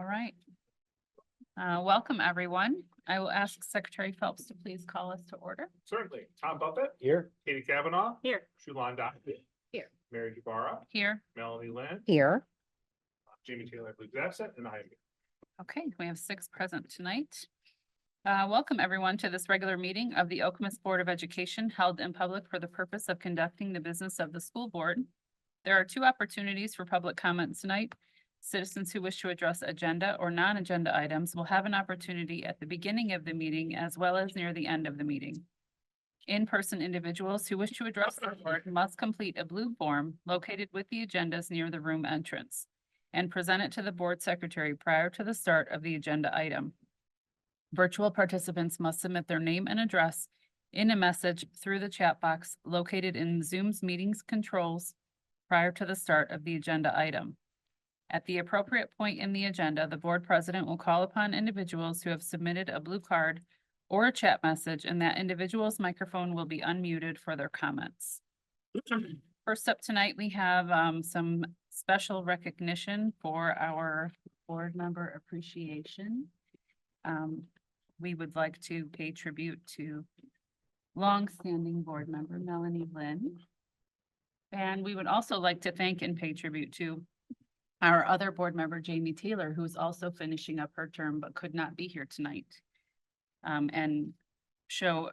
All right. Welcome, everyone. I will ask Secretary Phelps to please call us to order. Certainly. Tom Buffett. Here. Katie Kavanaugh. Here. Shulan Donovan. Here. Mary Jabara. Here. Melanie Lynn. Here. Jamie Taylor, I believe, is absent, and I am here. Okay, we have 6 present tonight. Welcome, everyone, to this regular meeting of the Okemos Board of Education held in public for the purpose of conducting the business of the school board. There are 2 opportunities for public comment tonight. Citizens who wish to address agenda or non-agenda items will have an opportunity at the beginning of the meeting as well as near the end of the meeting. In-person individuals who wish to address the board must complete a blue form located with the agendas near the room entrance and present it to the board secretary prior to the start of the agenda item. Virtual participants must submit their name and address in a message through the chat box located in Zoom's meetings controls prior to the start of the agenda item. At the appropriate point in the agenda, the board president will call upon individuals who have submitted a blue card or a chat message, and that individual's microphone will be unmuted for their comments. First up tonight, we have some special recognition for our board member appreciation. We would like to pay tribute to longstanding board member Melanie Lynn. And we would also like to thank and pay tribute to our other board member, Jamie Taylor, who's also finishing up her term but could not be here tonight. And show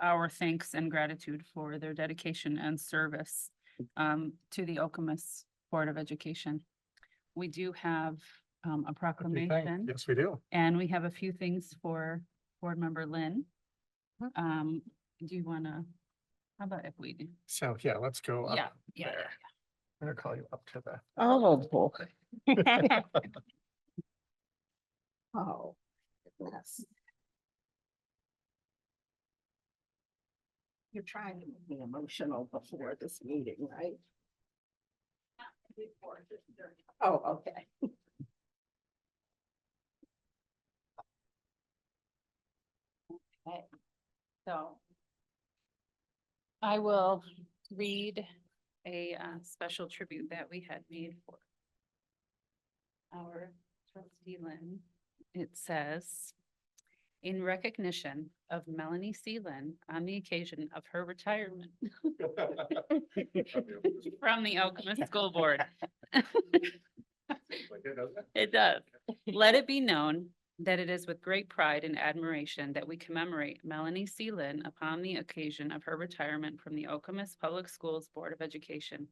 our thanks and gratitude for their dedication and service to the Okemos Board of Education. We do have a proclamation. Yes, we do. And we have a few things for board member Lynn. Do you wanna, how about if we do? So, yeah, let's go up. Yeah. there. I'm gonna call you up to the. Oh, boy. Oh, goodness. You're trying to make me emotional before this meeting, right? Oh, okay. Okay, so I will read a special tribute that we had made for our trustee Lynn. It says, in recognition of Melanie C. Lynn on the occasion of her retirement from the Okemos School Board. It does. Let it be known that it is with great pride and admiration that we commemorate Melanie C. Lynn upon the occasion of her retirement from the Okemos Public Schools Board of Education.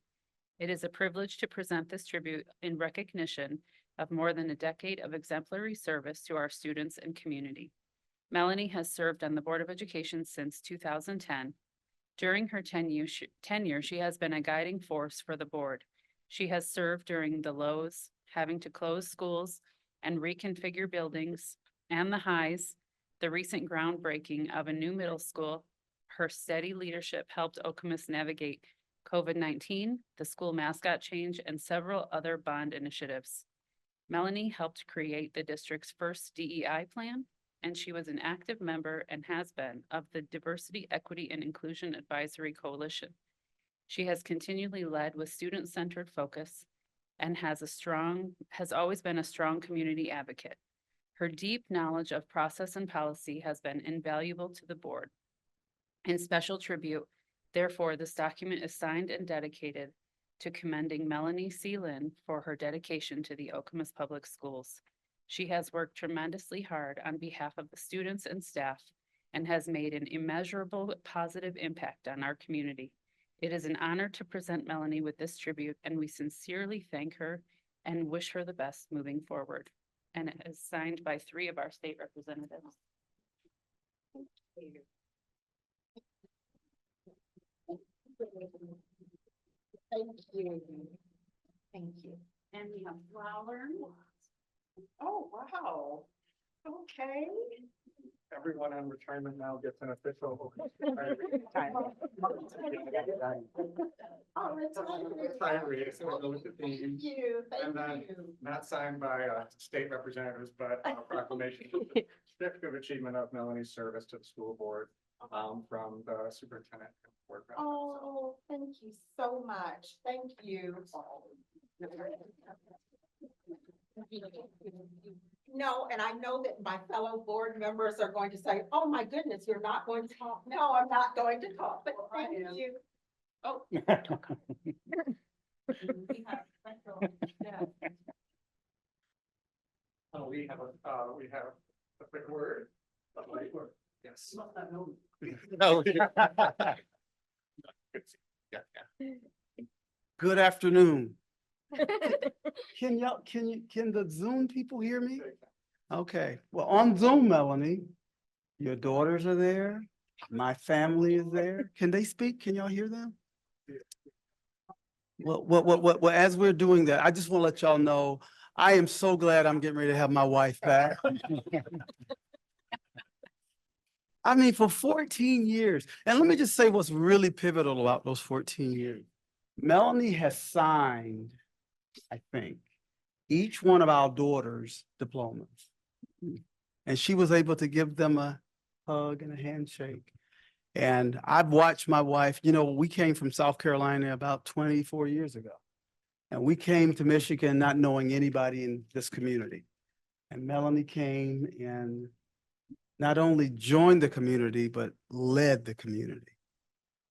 It is a privilege to present this tribute in recognition of more than a decade of exemplary service to our students and community. Melanie has served on the Board of Education since 2010. During her tenure, she has been a guiding force for the board. She has served during the lows, having to close schools and reconfigure buildings, and the highs, the recent groundbreaking of a new middle school. Her steady leadership helped Okemos navigate COVID-19, the school mascot change, and several other bond initiatives. Melanie helped create the district's first DEI plan, and she was an active member and has been of the Diversity, Equity, and Inclusion Advisory Coalition. She has continually led with student-centered focus and has always been a strong community advocate. Her deep knowledge of process and policy has been invaluable to the board. In special tribute, therefore, this document is signed and dedicated to commending Melanie C. Lynn for her dedication to the Okemos Public Schools. She has worked tremendously hard on behalf of the students and staff and has made an immeasurable positive impact on our community. It is an honor to present Melanie with this tribute, and we sincerely thank her and wish her the best moving forward. And it is signed by 3 of our state representatives. Thank you. Thank you. And we have flowers. Oh, wow. Okay. Everyone on retirement now gets an official. Oh, Retiree, so we'll look at these. Thank you, And then thank you. not signed by state representatives, but a proclamation. Certificate of achievement of Melanie's service to the school board from the superintendent. and board president. Oh, thank you so much. Thank you. No, and I know that my fellow board members are going to say, oh my goodness, you're not going to talk. No, I'm not going to talk, but thank you. Oh. We have a quick word. A quick word. Yes. No. Good afternoon. Can the Zoom people hear me? Okay, well, on Zoom, Melanie, your daughters are there, my family is there. Can they speak? Can y'all hear them? Well, as we're doing that, I just want to let y'all know, I am so glad I'm getting ready to have my wife back. I mean, for 14 years, and let me just say what's really pivotal about those 14 years. Melanie has signed, I think, each one of our daughters' diplomas. And she was able to give them a hug and a handshake. And I've watched my wife, we came from South Carolina about 24 years ago. And we came to Michigan not knowing anybody in this community. And Melanie came and not only joined the community, but led the community.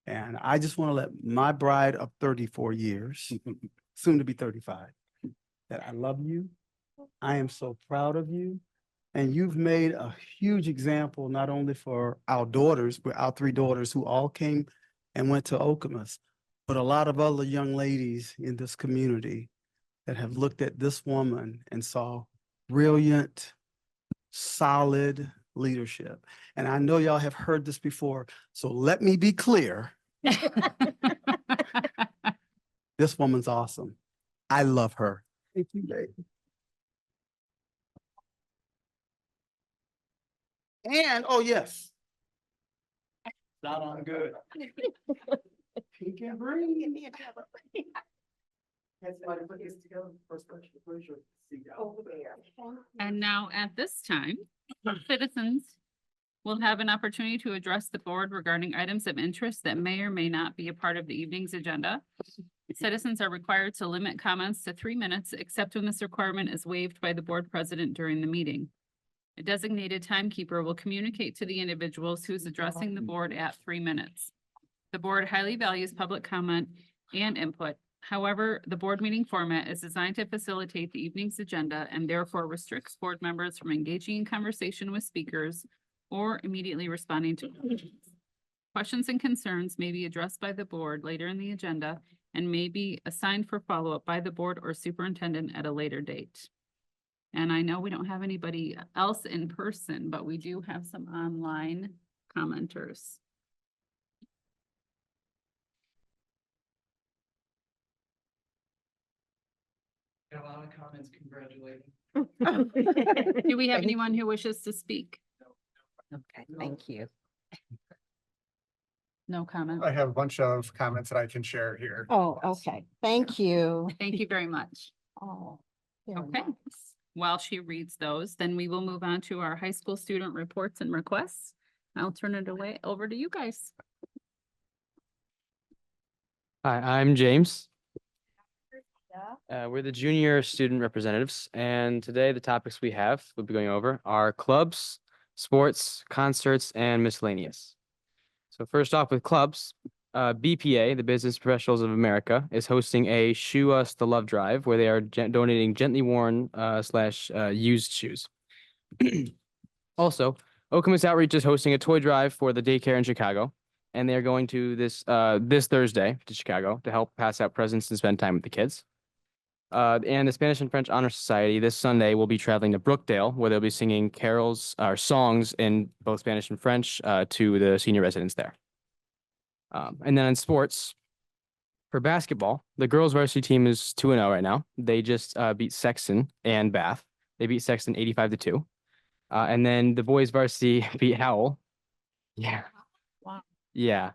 And I just want to let my bride of 34 years, soon to be 35, that I love you. I am so proud of you. And you've made a huge example, not only for our daughters, but our 3 daughters who all came and went to Okemos, but a lot of other young ladies in this community that have looked at this woman and saw brilliant, solid leadership. And I know y'all have heard this before, so let me be clear. This woman's awesome. I love her. Thank you, babe. And, oh, yes. Not on good. Pink and green. Over there. And now at this time, citizens will have an opportunity to address the board regarding items of interest that may or may not be a part of the evening's agenda. Citizens are required to limit comments to 3 minutes, except when this requirement is waived by the board president during the meeting. A designated timekeeper will communicate to the individuals who is addressing the board at 3 minutes. The board highly values public comment and input. However, the board meeting format is designed to facilitate the evening's agenda and therefore restricts board members from engaging in conversation with speakers or immediately responding to questions. Questions and concerns may be addressed by the board later in the agenda and may be assigned for follow-up by the board or superintendent at a later date. And I know we don't have anybody else in person, but we do have some online commenters. Got a lot of comments congratulating. Do we have anyone who wishes to speak? Okay, thank you. No comment. I have a bunch of comments that I can share here. Oh, okay, thank you. Thank you very much. Oh. very Okay. nice. While she reads those, then we will move on to our high school student reports and requests. I'll turn it over to you guys. Hi, I'm James. We're the junior student representatives, and today the topics we have we'll be going over are clubs, sports, concerts, and miscellaneous. So first off with clubs, BPA, the Business Professionals of America, is hosting a Shoe Us the Love Drive where they are donating gently worn / used shoes. Also, Okemos Outreach is hosting a toy drive for the daycare in Chicago, and they are going to this Thursday to Chicago to help pass out presents and spend time with the kids. And the Spanish and French Honor Society this Sunday will be traveling to Brookdale, where they'll be singing carols or songs in both Spanish and French to the senior residents there. And then in sports, for basketball, the girls varsity team is 2-0 right now. They just beat Sexton and Bath. They beat Sexton 85-2. And then the boys varsity beat Howell. Yeah. Wow. Yeah.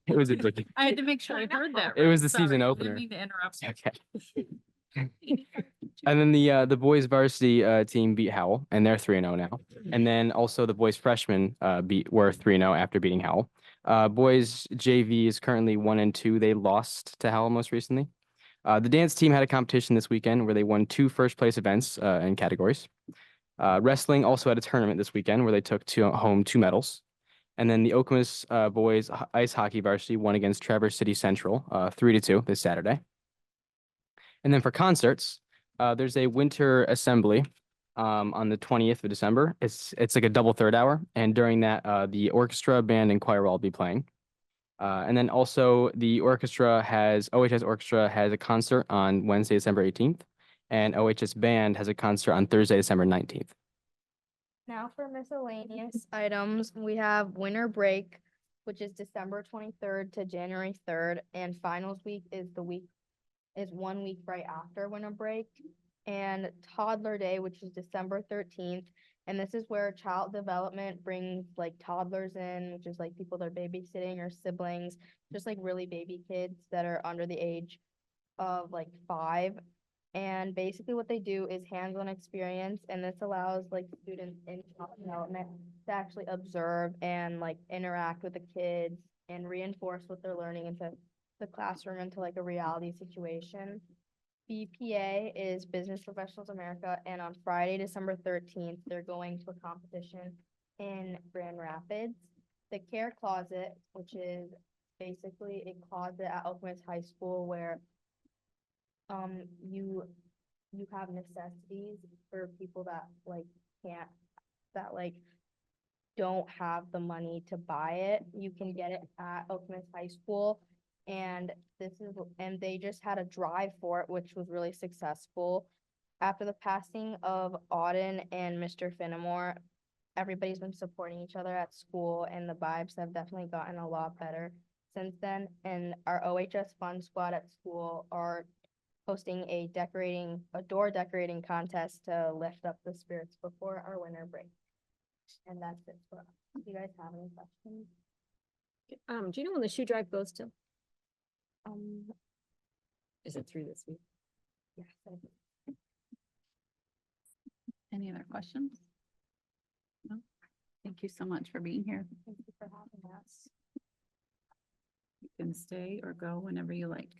It was a big. I had to make sure I heard that. It was right. the season Sorry, opener. Didn't mean to interrupt. Okay. And then the boys varsity team beat Howell, and they're 3-0 now. And then also the boys freshmen were 3-0 after beating Howell. Boys JV is currently 1-2. They lost to Howell most recently. The dance team had a competition this weekend where they won 2 first-place events in categories. Wrestling also had a tournament this weekend where they took home 2 medals. And then the Okemos boys ice hockey varsity won against Traverse City Central 3-2 this Saturday. And then for concerts, there's a winter assembly on the 20th of December. It's like a double third hour, and during that, the orchestra, band, and choir will all be playing. And then also the OHS orchestra has a concert on Wednesday, December 18th, and OHS band has a concert on Thursday, December 19th. Now for miscellaneous items, we have winter break, which is December 23rd to January 3rd, and finals week is 1 week right after winter break. And toddler day, which is December 13th, and this is where child development brings like toddlers in, which is like people that are babysitting or siblings, just like really baby kids that are under the age of like 5. And basically what they do is hands-on experience, and this allows like students in child development to actually observe and like interact with the kids and reinforce what they're learning into the classroom into like a reality situation. BPA is Business Professionals America, and on Friday, December 13th, they're going to a competition in Grand Rapids. The Care Closet, which is basically a closet at Okemos High School where you have necessities for people that don't have the money to buy it. You can get it at Okemos High School. And they just had a drive for it, which was really successful. After the passing of Auden and Mr. Finnemore, everybody's been supporting each other at school, and the vibes have definitely gotten a lot better since then. And our OHS Fun Squad at school are hosting a door decorating contest to lift up the spirits before our winter break. And that's it for us. Do you guys have any questions? Do you know when the shoe drive goes to? Is Is it through this week? Yes, Any other questions? No? Thank you so much for being here. thank you for having us. You can stay or go whenever you like.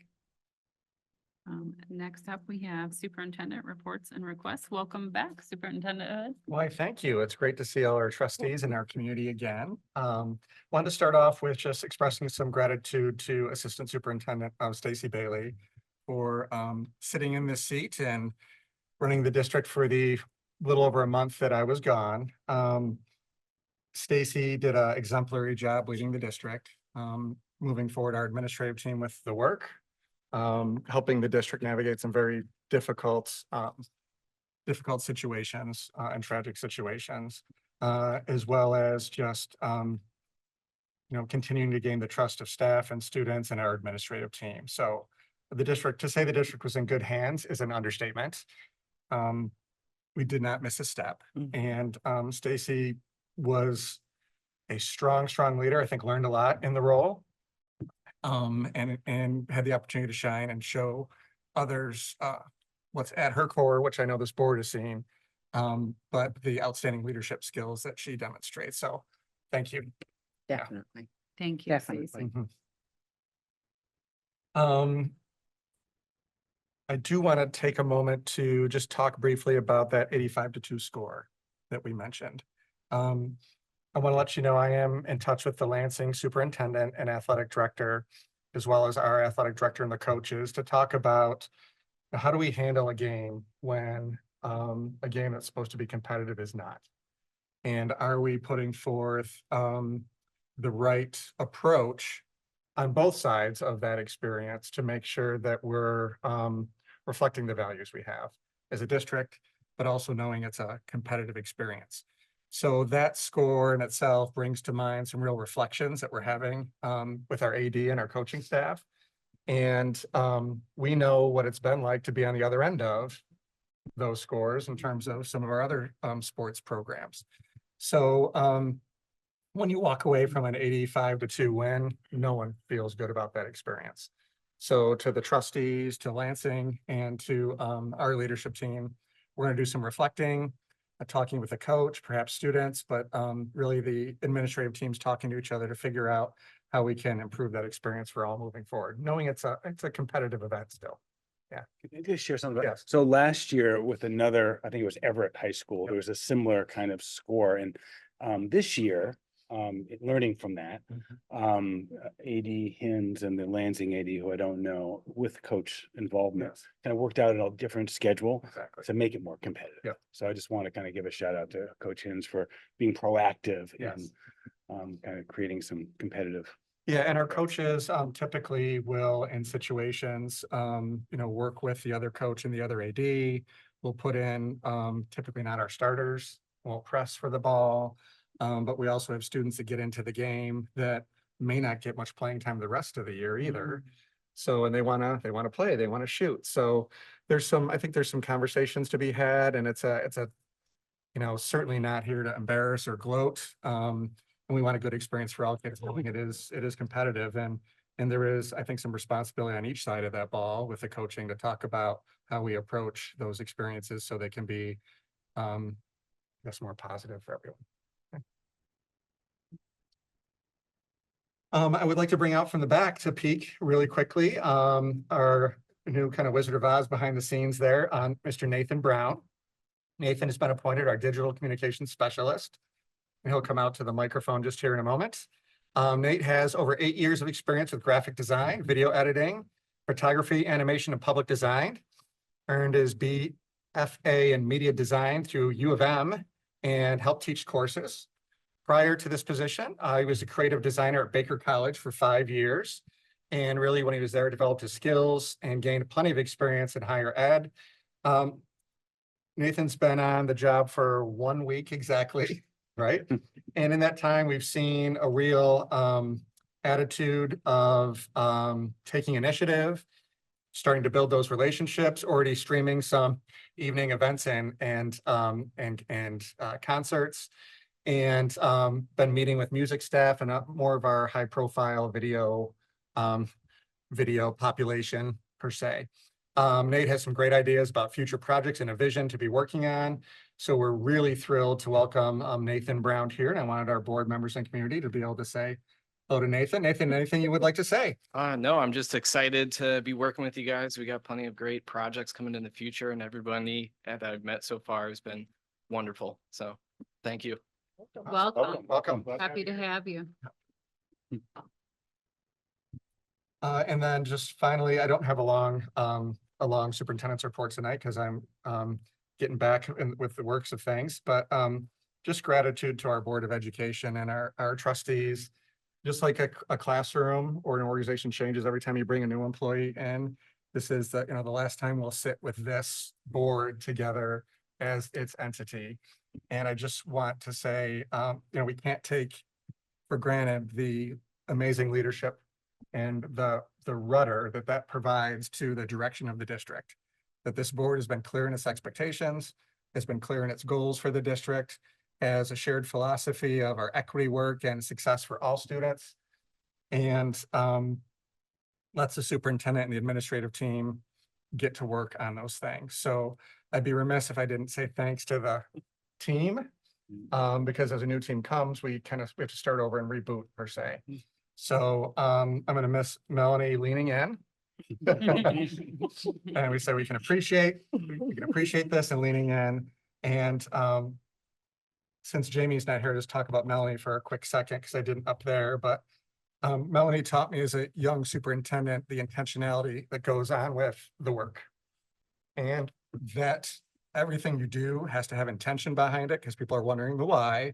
Next up, we have superintendent reports and requests. Welcome back, Superintendent Hood. Why, thank you. It's great to see all our trustees in our community again. Wanted to start off with just expressing some gratitude to Assistant Superintendent Stacy Bailey for sitting in this seat and running the district for the little over a month that I was gone. Stacy did an exemplary job leading the district, moving forward our administrative team with the work, helping the district navigate some very difficult situations and tragic situations, as well as just continuing to gain the trust of staff and students and our administrative team. So to say the district was in good hands is an understatement. We did not miss a step. And Stacy was a strong leader. I think learned a lot in the role. And had the opportunity to shine and show others what's at her core, which I know this board has seen, but the outstanding leadership skills that she demonstrates. So thank you. Definitely. Thank you, Definitely. Stacy. I do want to take a moment to just talk briefly about that 85-2 score that we mentioned. I want to let you know I am in touch with the Lansing superintendent and athletic director, as well as our athletic director and the coaches, to talk about how do we handle a game when a game that's supposed to be competitive is not? And are we putting forth the right approach on both sides of that experience to make sure that we're reflecting the values we have as a district, but also knowing it's a competitive experience. So that score in itself brings to mind some real reflections that we're having with our AD and our coaching staff. And we know what it's been like to be on the other end of those scores in terms of some of our other sports programs. So when you walk away from an 85-2 win, no one feels good about that experience. So to the trustees, to Lansing, and to our leadership team, we're going to do some reflecting, talking with the coach, perhaps students, but really the administrative teams talking to each other to figure out how we can improve that experience for all moving forward, knowing it's a competitive event still. Can I just share something? Yes. So last year with another, I think it was Everett High School, Yep. there was a similar kind of score. And this year, learning from that, AD Hins and the Lansing AD, who I don't know, with coach involvement, Yes. kind of worked out a different schedule Exactly. to make it more competitive. Yep. So I just want to kind of give a shout out to Coach Hins for being proactive Yes. and kind of creating some competitive. Yeah, and our coaches typically will, in situations, work with the other coach and the other AD. We'll put in typically not our starters, won't press for the ball. But we also have students that get into the game that may not get much playing time the rest of the year either. So, and they wanna play, they wanna shoot. So I think there's some conversations to be had, and it's a, certainly not here to embarrass or gloat. And we want a good experience for all kids. Knowing it is competitive, and there is, I think, some responsibility on each side of that ball with the coaching to talk about how we approach those experiences so they can be, I guess, more positive for everyone. I would like to bring out from the back to peek really quickly, our new kind of Wizard of Oz behind the scenes there on Mr. Nathan Brown. Nathan has been appointed our digital communications specialist. And he'll come out to the microphone just here in a moment. Nate has over 8 years of experience with graphic design, video editing, photography, animation, and public design. Earned his BFA in media design through U of M and helped teach courses. Prior to this position, he was a creative designer at Baker College for 5 years. And really, when he was there, developed his skills and gained plenty of experience in higher ed. Nathan's been on the job for 1 week exactly. Right? And in that time, we've seen a real attitude of taking initiative, starting to build those relationships, already streaming some evening events and concerts, and been meeting with music staff and more of our high profile video population per se. Nate has some great ideas about future projects and a vision to be working on. So we're really thrilled to welcome Nathan Brown here, and I wanted our board members and community to be able to say hello to Nathan. Nathan, anything you would like to say? No, I'm just excited to be working with you guys. We got plenty of great projects coming in the future, and everybody that I've met so far has been wonderful. So thank you. Welcome. Welcome. Happy to have you. And then just finally, I don't have a long superintendent's report tonight because I'm getting back with the works of things, but just gratitude to our Board of Education and our trustees. Just like a classroom or an organization changes every time you bring a new employee in, this is the last time we'll sit with this board together as its entity. And I just want to say, we can't take for granted the amazing leadership and the rudder that provides to the direction of the district. That this board has been clear in its expectations, has been clear in its goals for the district, has a shared philosophy of our equity work and success for all students, and lets the superintendent and the administrative team get to work on those things. So I'd be remiss if I didn't say thanks to the team, because as a new team comes, we have to start over and reboot per se. So I'm going to miss Melanie leaning in. And we say we can appreciate this and leaning in. And since Jamie's not here, just talk about Melanie for a quick second, because I didn't up there, but Melanie taught me as a young superintendent the intentionality that goes on with the work. And that everything you do has to have intention behind it, because people are wondering the why.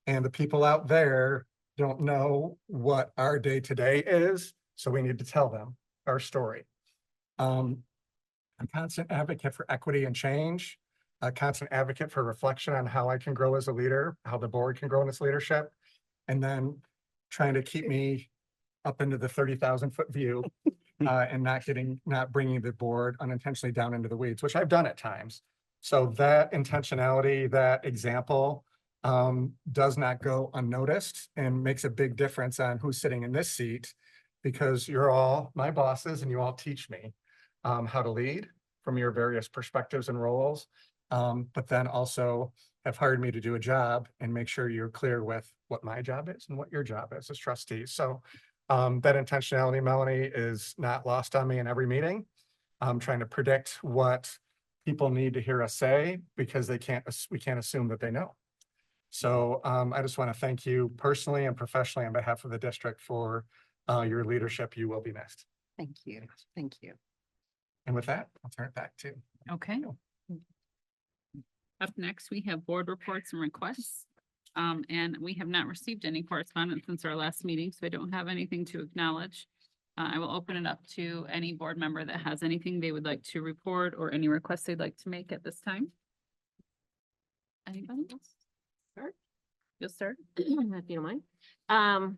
And the people out there don't know what our day-to-day is, so we need to tell them our story. A constant advocate for equity and change, a constant advocate for reflection on how I can grow as a leader, how the board can grow in its leadership, and then trying to keep me up into the 30,000-foot view and not bringing the board unintentionally down into the weeds, which I've done at times. So that intentionality, that example, does not go unnoticed and makes a big difference on who's sitting in this seat, because you're all my bosses and you all teach me how to lead from your various perspectives and roles, but then also have hired me to do a job and make sure you're clear with what my job is and what your job is as trustees. So that intentionality, Melanie, is not lost on me in every meeting. trying to predict what people need to hear us say because we can't assume that they know. So I just want to thank you personally and professionally on behalf of the district for your leadership. You will be missed. Thank you. Thank you. And with that, I'll turn it back to. Okay. Up next, we have board reports and requests. And we have not received any correspondence since our last meeting, so I don't have anything to acknowledge. I will open it up to any board member that has anything they would like to report or any requests they'd like to make at this time. Anybody else? Start? You'll start? If you don't mind.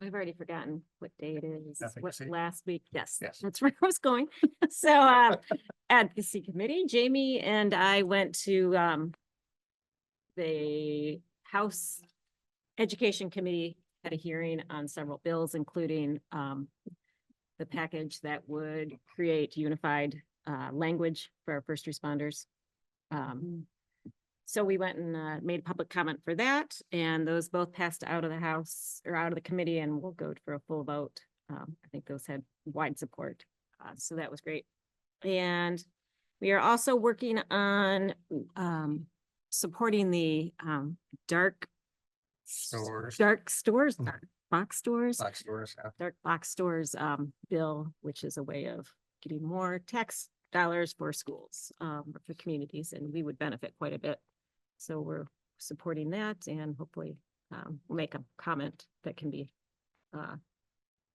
I've already forgotten what day it is, what Advocacy. last week, yes, Yes. that's where I was going. So, advocacy committee, Jamie and I went to, the House Education Committee had a hearing on several bills, including, the package that would create unified, language for our first responders. So we went and made public comment for that, and those both passed out of the House or out of the committee and will go for a full vote. I think those had wide support, so that was great. And we are also working on supporting the dark Stores. dark stores, Mhm. dark box stores, Box stores, yeah. dark box stores bill, which is a way of getting more tax dollars for schools, for communities, and we would benefit quite a bit. So we're supporting that, and hopefully we'll make a comment that can be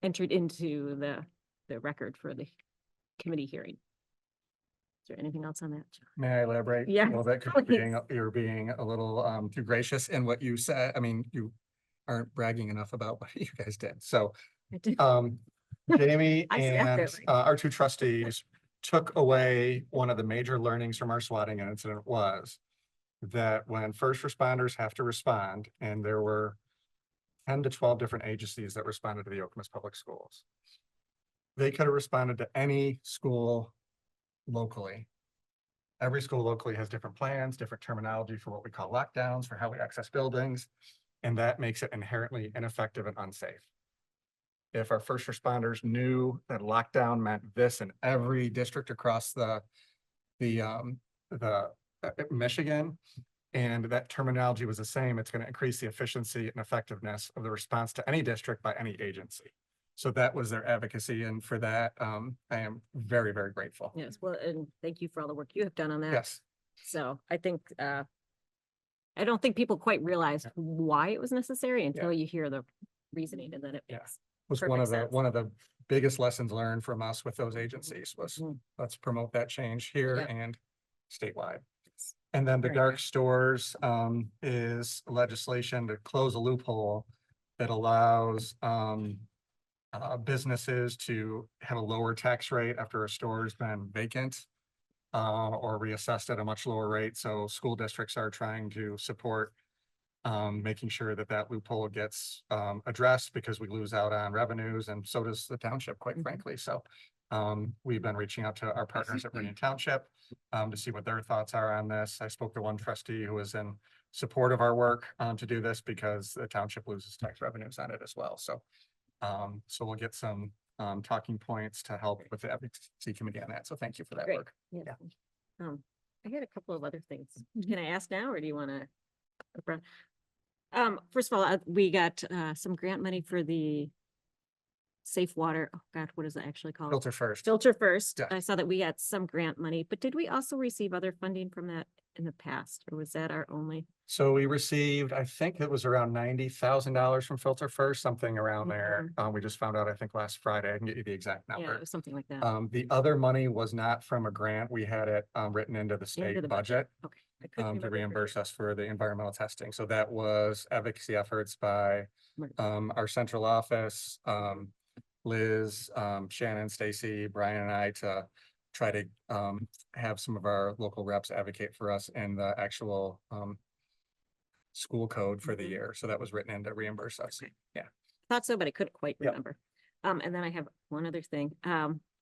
entered into the record for the committee hearing. Is there anything else on that? John? May I elaborate? Yeah, A little bit, 'cause you're being a little too gracious in what you said. I mean, you aren't bragging enough about what you guys did. So I did. Jamie I sat and there like- our two trustees took away one of the major learnings from our swatting incident was that when first responders have to respond, and there were 10 to 12 different agencies that responded to the Okemos Public Schools, they could have responded to any school locally. Every school locally has different plans, different terminology for what we call lockdowns, for how we access buildings, and that makes it inherently ineffective and unsafe. If our first responders knew that lockdown meant this in every district across Michigan, and that terminology was the same, it's going to increase the efficiency and effectiveness of the response to any district by any agency. So that was their advocacy, and for that, I am very, very grateful. Yes, well, and thank you for all the work you have done on that. Yes, So I think, I don't think people quite realized why it was necessary until you hear the reasoning, and then it Yeah. makes. was Perfect one sense. of the biggest lessons learned from us with those agencies was Mhm. let's promote that change here Yep. and statewide. And then the Very dark good. stores is legislation to close a loophole that allows businesses to have a lower tax rate after a store's been vacant or reassessed at a much lower rate. So school districts are trying to support making sure that that loophole gets addressed because we lose out on revenues, and so does the township, quite Mhm. frankly. So we've been reaching out to our partners at Vernon Township to see what their thoughts are on this. I spoke to one trustee who was in support of our work to do this because the township loses tax revenues on it as well. So so we'll get some talking points to help with the advocacy committee on that. So thank you for that Great. work. Yeah. I had a couple of other things. Can I ask now, or do you want to? First of all, we got some grant money for the safe water. Oh God, what is it actually called? Filter first. Filter First. Yeah. I saw that we got some grant money, but did we also receive other funding from that in the past, or was that our only? So we received, I think it was around $90,000 from Filter First, something around there. We just found out, I think last Friday. I can get you the exact Yeah, it number. was something like that. The other money was not from a grant. We had it written into the Into state the budget Okay. I couldn't to remember for reimburse sure. us for the environmental testing. So that was advocacy efforts by Right. our central office, Liz, Shannon, Stacy, Brian, and I to try to have some of our local reps advocate for us in the actual school code for the Mhm. year. So that was written in to reimburse us. Yeah. Thought so, but I couldn't quite Yep. remember. And then I have one other thing.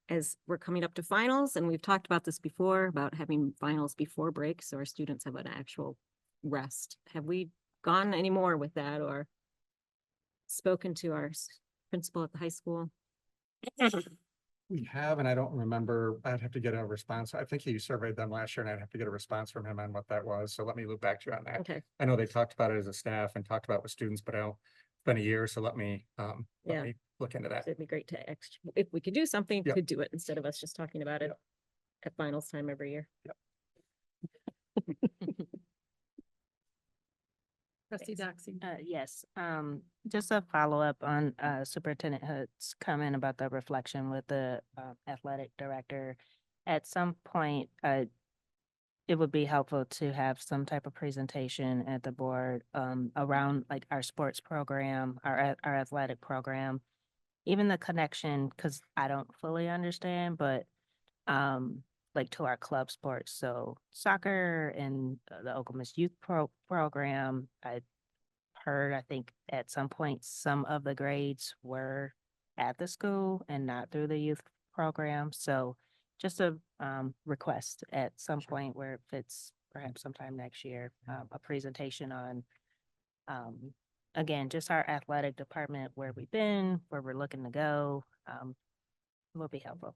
As we're coming up to finals, and we've talked about this before, about having finals before break, so our students have an actual rest. Have we gone any more with that, or spoken to our principal at the high school? We have, and I don't remember, I'd have to get a response. I think he surveyed them last year and I'd have to get a response from him on what that was. So let me loop back to you on that. Okay, I know they talked about it as a staff and talked about it with students, but it's been a year, so let Yeah. me look into that. it'd be great to if we could do something, Yep. could do it instead of us just talking about it Yep. at finals time every year. Trustee Doxy. Yes, just a follow-up on Superintendent Hood's comment about the reflection with the athletic director. At some point, it would be helpful to have some type of presentation at the board around like our sports program, our athletic program. Even the connection, because I don't fully understand, but like to our club sports, so soccer and the Okemos Youth Program. I heard, I think at some point, some of the grades were at the school and not through the youth program. So just a request at some point where if it's perhaps sometime next year, a presentation on again, just our athletic department, where we've been, where we're looking to go, will be helpful.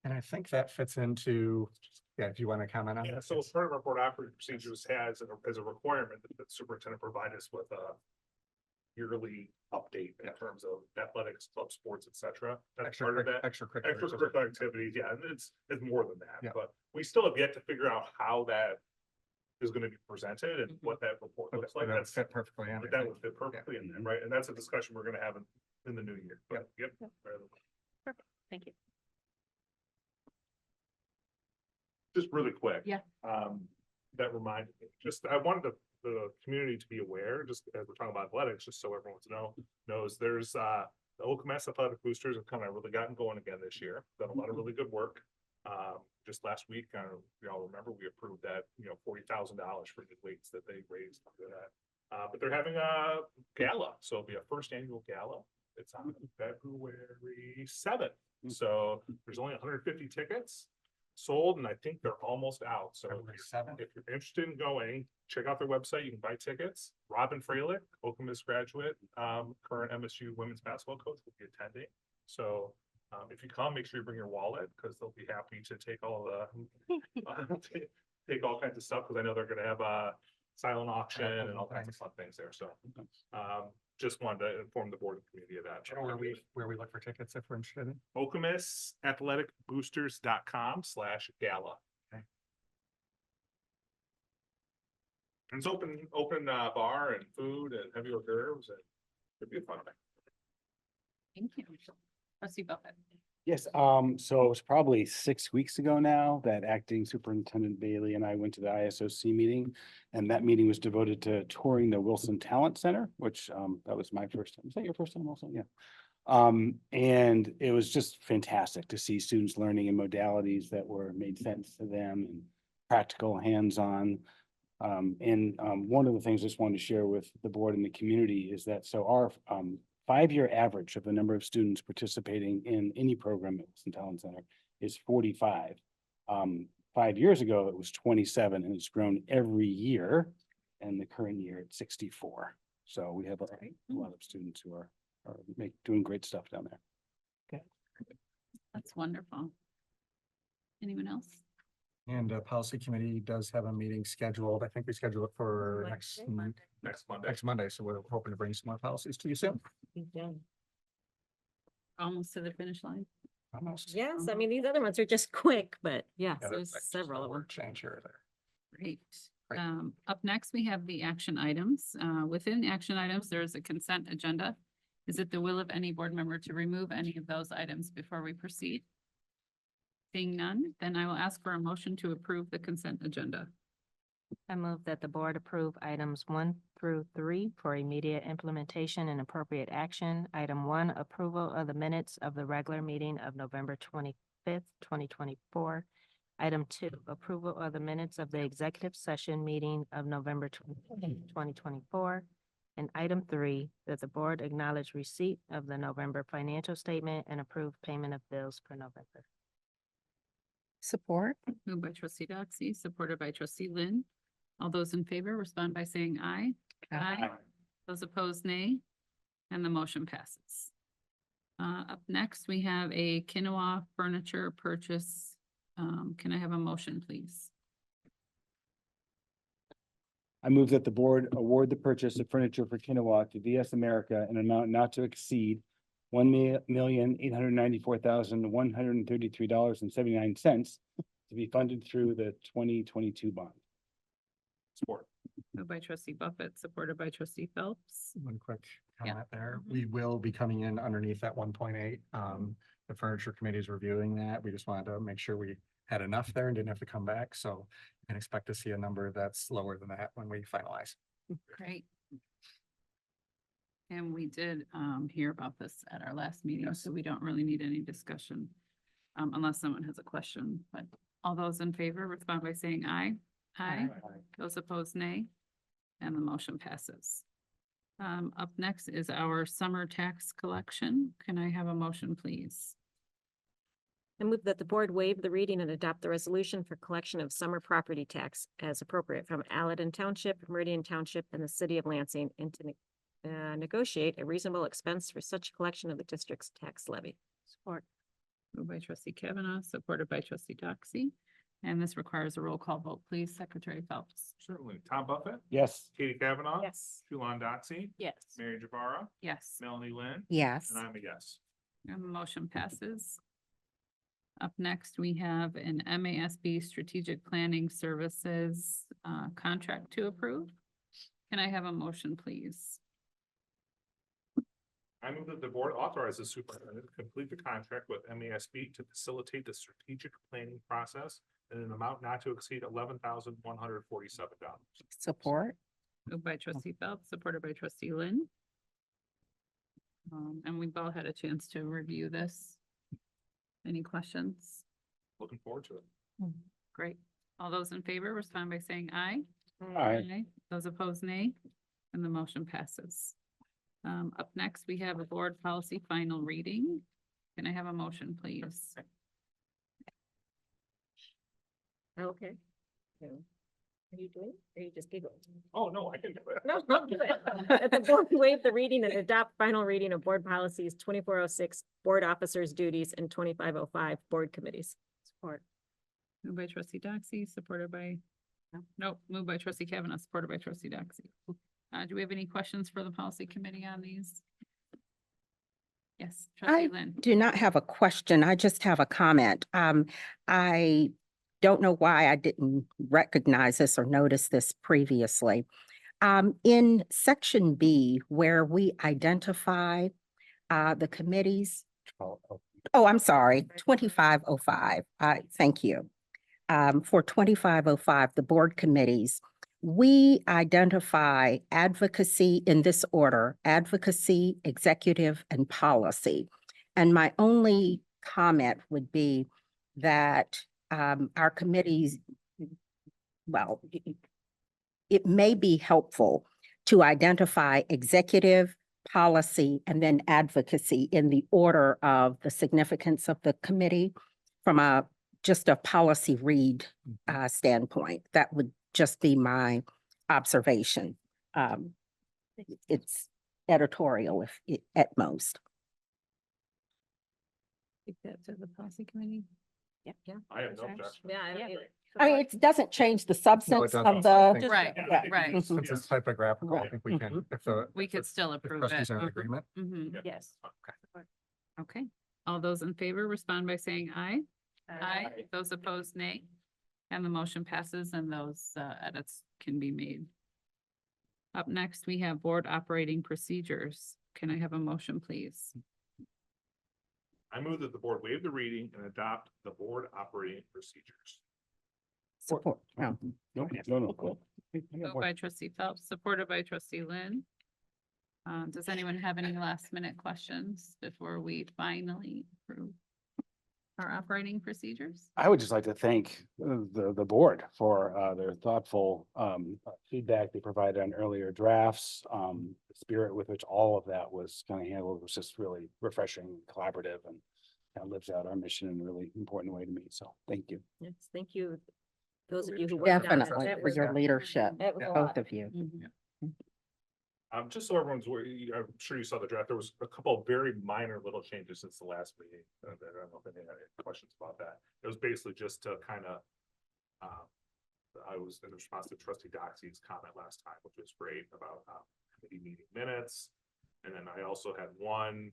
And I think that fits into, yeah, if you want to comment on Yeah, that. so part of our board operating procedures has as a requirement that the superintendent provide us with a yearly update in terms of athletics, club sports, et cetera. That's part of that. Extracurricular activities, yeah, and it's more than that, Yeah. but we still have yet to figure out how that is gonna be presented and what that report looks like. That would That's, fit perfectly in. but that would fit perfectly in there, right? And that's a discussion we're gonna have in the new year. But, yep. Thank you. Just really quick. Yeah. That reminded me, I wanted the community to be aware, just as we're talking about athletics, just so everyone knows there's, the Okemos Athletic Boosters have kind of really gotten going again this year, done a lot of really good work. Just last week, we all remember, we approved that, $40,000 for the weights that they raised for that. But they're having a gala, so it'll be a first annual gala. It's on February 7th. So there's only 150 tickets sold, and I think they're almost out. So February 7th. if you're interested in going, check out their website. You can buy tickets. Robin Freilich, Okemos graduate, current MSU women's basketball coach, will be attending. So if you come, make sure you bring your wallet, because they'll be happy to take all the take all kinds of stuff, because I know they're going to have a silent auction and all kinds of fun things there. So just wanted to inform the board and community of that. Do you know where we look for tickets if we're interested in? OkemosAthleticBoosters.com/gala. Okay. And it's open bar and food and heavy hors d'oeuvres, and it'd be a fun thing. Thank you. Trustee Buffett. Yes, so it was probably 6 weeks ago now that acting superintendent Bailey and I went to the ISOC meeting. And that meeting was devoted to touring the Wilson Talent Center, which that was my first time. Was that your first time also? Yeah. And it was just fantastic to see students learning in modalities that made sense to them and practical, hands-on. One of the things I just wanted to share with the board and the community is that our 5-year average of the number of students participating in any program at Wilson Talent Center is 45. 5 years ago, it was 27, and it's grown every year. And the current year it's 64. So we have a lot of students who are doing great stuff down there. That's wonderful. Anyone else? And policy committee does have a meeting scheduled. I think we scheduled it for next Monday. So we're hoping to bring some more policies to you soon. Almost to the finish line. Almost. Yes, I mean, these other ones are just quick, but yes, Yeah, there's like just several a of them. word change here or there. Great. Great. Up next, we have the action items. Within action items, there is a consent agenda. Is it the will of any board member to remove any of those items before we proceed? Seeing none, then I will ask for a motion to approve the consent agenda. I move that the board approve items 1 through 3 for immediate implementation and appropriate action. Item 1, approval of the minutes of the regular meeting of November 25th, 2024. Item 2, approval of the minutes of the executive session meeting of November 2024. And item 3, that the board acknowledge receipt of the November financial statement and approve payment of bills for November. Support. Moved by trustee Doxy, supported by trustee Lynn. All those in favor respond by saying aye. Those opposed, nay. And the motion passes. Up next, we have a quinoa furniture purchase. Can I have a motion, please? I move that the board award the purchase of furniture for Kinawa to VS America in an amount not to exceed $1,894,133.79 to be funded through the 2022 bond. Support. Moved by trustee Buffett, supported by trustee Phelps. One quick Yeah. comment there. Mhm. We will be coming in underneath that 1.8. The furniture committee is reviewing that. We just wanted to make sure we had enough there and didn't have to come back. So you can expect to see a number that's lower than that when we finalize. Great. And we did hear about this at our last meeting, so we don't really need any discussion unless someone has a question, but all those in favor respond by saying aye. Aye. Those opposed, nay. And the motion passes. Up next is our summer tax collection. Can I have a motion, please? I move that the board waive the reading and adopt the resolution for collection of summer property tax as appropriate from Aladdin Township, Meridian Township, and the city of Lansing, and to negotiate a reasonable expense for such collection of the district's tax levy. Support. Moved by trustee Kavanaugh, supported by trustee Doxy. And this requires a roll call vote, please. Secretary Phelps. Certainly. Tom Buffett, Yes. Katie Kavanaugh. Yes. Shulan Doxy, Yes. Mary Javara, Yes. Melanie Lynn, Yes. and I'm a yes. And the motion passes. Up next, we have an MASB Strategic Planning Services contract to approve. Can I have a motion, please? I move that the board authorizes the superintendent to complete the contract with MASB to facilitate the strategic planning process in an amount not to exceed $11,147. Support. Moved by trustee Phelps, supported by trustee Lynn. And we've all had a chance to review this. Any questions? Looking forward to it. Great. All those in favor respond by saying aye. Aye. Those opposed, nay. And the motion passes. Up next, we have a board policy final reading. Can I have a motion, please? Okay. Are you doing it? Or you just giggling? Oh, no, I can do it. No, don't do it. That the board waive the reading and adopt final reading of board policies 2406, board officers' duties, and 2505, board committees. Support. Moved by trustee Doxy, supported by, nope, moved by trustee Kavanaugh, supported by trustee Doxy. Do we have any questions for the policy committee on these? Yes, trustee Lynn. Do not have a question. I just have a comment. I don't know why I didn't recognize this or notice this previously. In section B, where we identify the committees. Oh, I'm sorry, 2505. Thank you. For 2505, the board committees, we identify advocacy in this order: advocacy, executive, and policy. And my only comment would be that our committees, well, it may be helpful to identify executive, policy, and then advocacy in the order of the significance of the committee from just a policy read standpoint. That would just be my observation. It's editorial at most. Take that to the policy committee. Yeah. I have no objection. Yeah. I mean, it doesn't change the substance doesn't. of I the. think- Right, Yeah. right. Since it's typographical, I think we can, if the. We could still if approve it. trustees are in Mhm, agreement. mhm. Yes. Okay. All those in favor respond by saying aye. Aye. Those opposed, nay. And the motion passes and those edits can be made. Up next, we have board operating procedures. Can I have a motion, please? I move that the board waive the reading and adopt the board operating procedures. Support. Oh. No, cool. Moved by trustee Phelps, supported by trustee Lynn. Does anyone have any last minute questions before we finally approve our operating procedures? I would just like to thank the board for their thoughtful feedback they provided on earlier drafts. The spirit with which all of that was kind of handled was just really refreshing, collaborative, and kind of lives out our mission in a really important way to me. So thank you. Yes, thank you. Those of you who. worked on it. Definitely That for was- your leadership, That was a both lot. of you. Mhm. Just so everyone's aware, I'm sure you saw the draft, there was a couple of very minor little changes since the last meeting. I don't know if anyone had any questions about that. It was basically just to kind of, I was in response to trustee Doxy's comment last time, which was great about committee meeting minutes. And then I also had one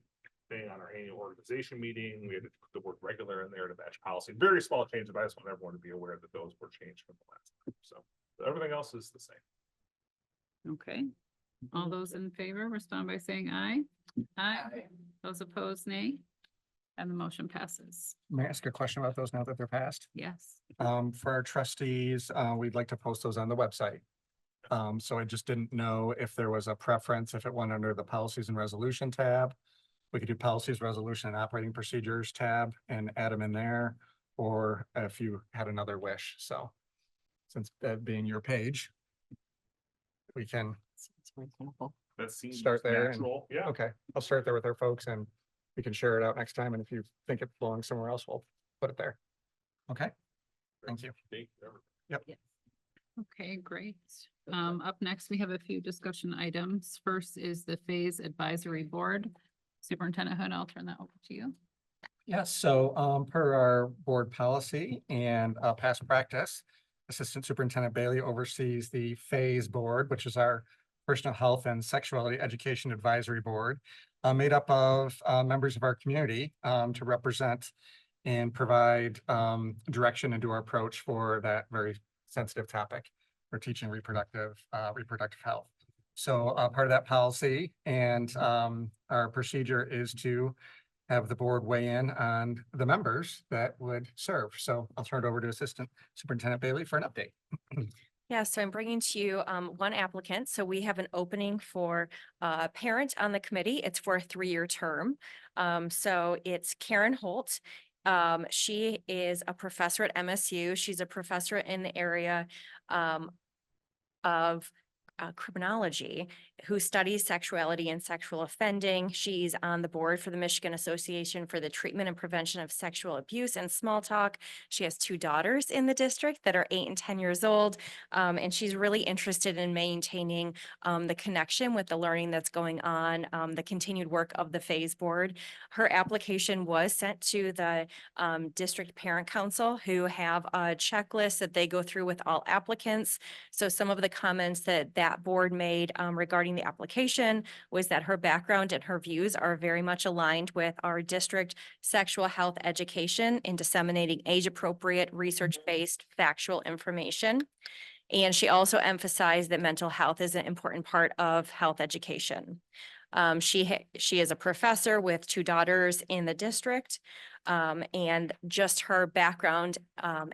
thing on our annual organization meeting. We had to put the word regular in there to match policy. Very small changes, but I just want everyone to be aware that those were changed from the last time. So everything else is the same. Okay, all those in favor respond by saying aye. Aye. Those opposed, nay. And the motion passes. May I ask a question about those now that they're passed? Yes. For our trustees, we'd like to post those on the website. So I just didn't know if there was a preference, if it went under the policies and resolution tab. We could do policies, resolution and operating procedures tab and add them in there, or if you had another wish. So since that being your page, we can, That seems Start there and- natural. Yeah. okay, I'll start there with our folks and we can share it out next time. And if you think it belongs somewhere else, we'll put it there. Okay, thank you. Okay, great. Up next, we have a few discussion items. First is the Phase Advisory Board. Superintendent Hood, I'll turn that over to you. Yes, so per our board policy and past practice, Assistant Superintendent Bailey oversees the Phase Board, which is our Personal Health and Sexuality Education Advisory Board, made up of members of our community to represent and provide direction into our approach for that very sensitive topic for teaching reproductive health. So part of that policy and our procedure is to have the board weigh in on the members that would serve. So I'll turn it over to Assistant Superintendent Bailey for an update. Yeah, so I'm bringing to you one applicant. So we have an opening for a parent on the committee. It's for a 3-year term. So it's Karen Holt. She is a professor at MSU. She's a professor in the area of criminology, who studies sexuality and sexual offending. She's on the board for the Michigan Association for the Treatment and Prevention of Sexual Abuse and Small Talk. She has 2 daughters in the district that are 8 and 10 years old. And she's really interested in maintaining the connection with the learning that's going on, the continued work of the Phase Board. Her application was sent to the District Parent Council, who have a checklist that they go through with all applicants. So some of the comments that board made regarding the application was that her background and her views are very much aligned with our district sexual health education in disseminating age-appropriate, research-based factual information. And she also emphasized that mental health is an important part of health education. She is a professor with 2 daughters in the district. And just her background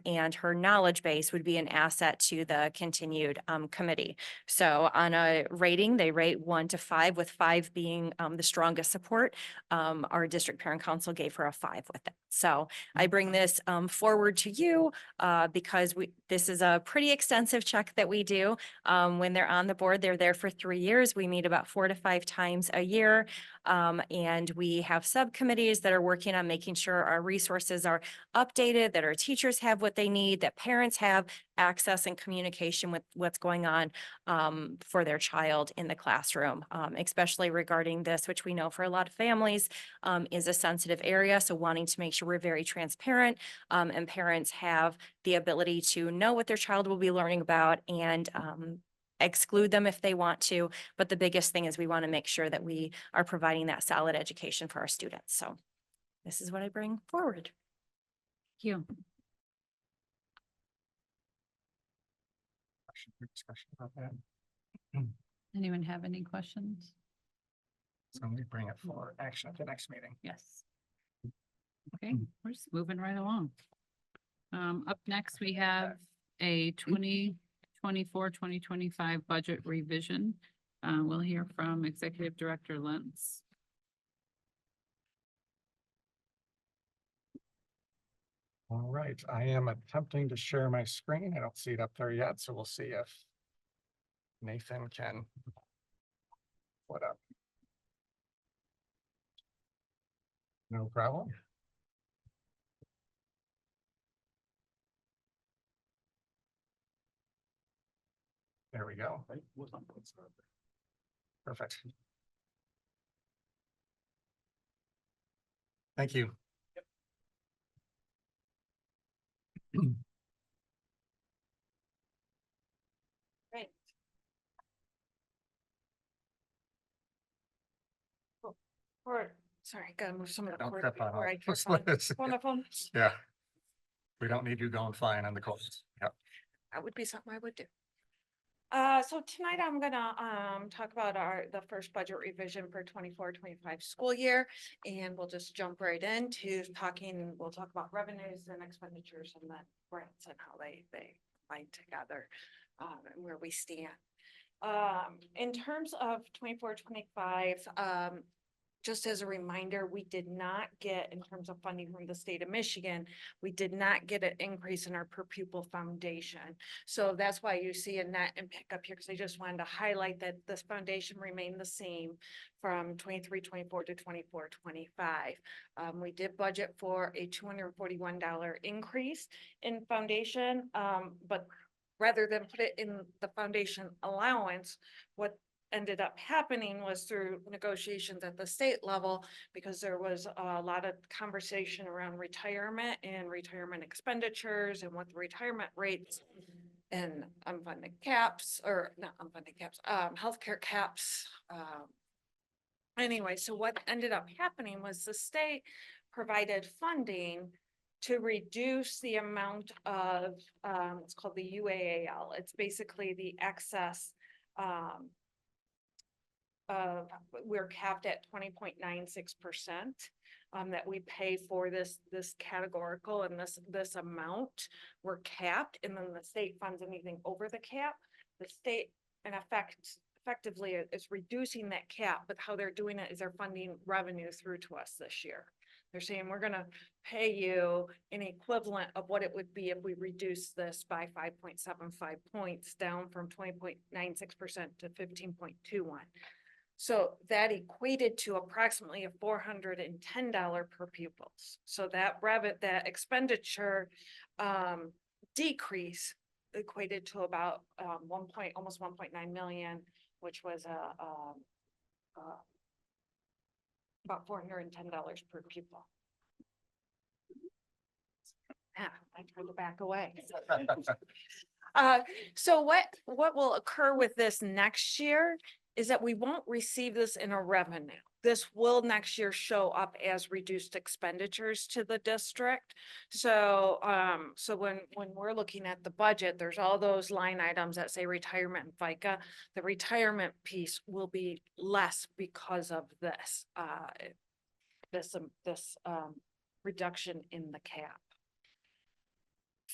and her knowledge base would be an asset to the continued committee. So on a rating, they rate 1 to 5, with 5 being the strongest support. Our district parent council gave her a 5 with it. So I bring this forward to you because this is a pretty extensive check that we do. When they're on the board, they're there for 3 years. We meet about 4 to 5 times a year. And we have subcommittees that are working on making sure our resources are updated, that our teachers have what they need, that parents have access and communication with what's going on for their child in the classroom, especially regarding this, which we know for a lot of families is a sensitive area. So wanting to make sure we're very transparent and parents have the ability to know what their child will be learning about and exclude them if they want to. But the biggest thing is we want to make sure that we are providing that solid education for our students. So this is what I bring forward. Thank you. Discussion about that. Anyone have any questions? So we bring it for action at the next meeting. Yes. Okay, we're just moving right along. Up next, we have a 2024-2025 budget revision. We'll hear from Executive Director Lentz. All right, I am attempting to share my screen. I don't see it up there yet, so we'll see if Nathan can. What up? No problem. There we go. Perfect. Thank you. Right. Or, sorry, gotta move some of the Don't cord step on before I it. trip on one of them. Yeah. We don't need you going flying on the course. Yep. That would be something I would do. So tonight I'm gonna, talk about the first budget revision for 24-25 school year. And we'll just jump right into talking, we'll talk about revenues and expenditures and then grants and how they line together, and where we stand. In terms of 24-25, just as a reminder, we did not get, in terms of funding from the state of Michigan, we did not get an increase in our per pupil foundation. So that's why you see a net and pick up here, because I just wanted to highlight that this foundation remained the same from 23-24 to 24-25. We did budget for a $241 increase in foundation, but rather than put it in the foundation allowance, what ended up happening was through negotiations at the state level, because there was a lot of conversation around retirement and retirement expenditures and what the retirement rates and unfunded caps, or not unfunded caps, healthcare caps. Anyway, so what ended up happening was the state provided funding to reduce the amount of, it's called the UAAL. It's basically the excess, we're capped at 20.96%, that we pay for this categorical, and this amount we're capped, and then the state funds anything over the cap. The state in effectively is reducing that cap, but how they're doing it is they're funding revenue through to us this year. They're saying, we're gonna pay you an equivalent of what it would be if we reduce this by 5.75 points, down from 20.96% to 15.21. So that equated to approximately a $410 per pupils. So that that expenditure decrease equated to about almost 1.9 million, which was about $410 per pupil. Ah, I tried to back away. So what will occur with this next year is that we won't receive this in a revenue. This will next year show up as reduced expenditures to the district. So, so when we're looking at the budget, there's all those line items that say retirement and FICA. The retirement piece will be less because of this, reduction in the cap.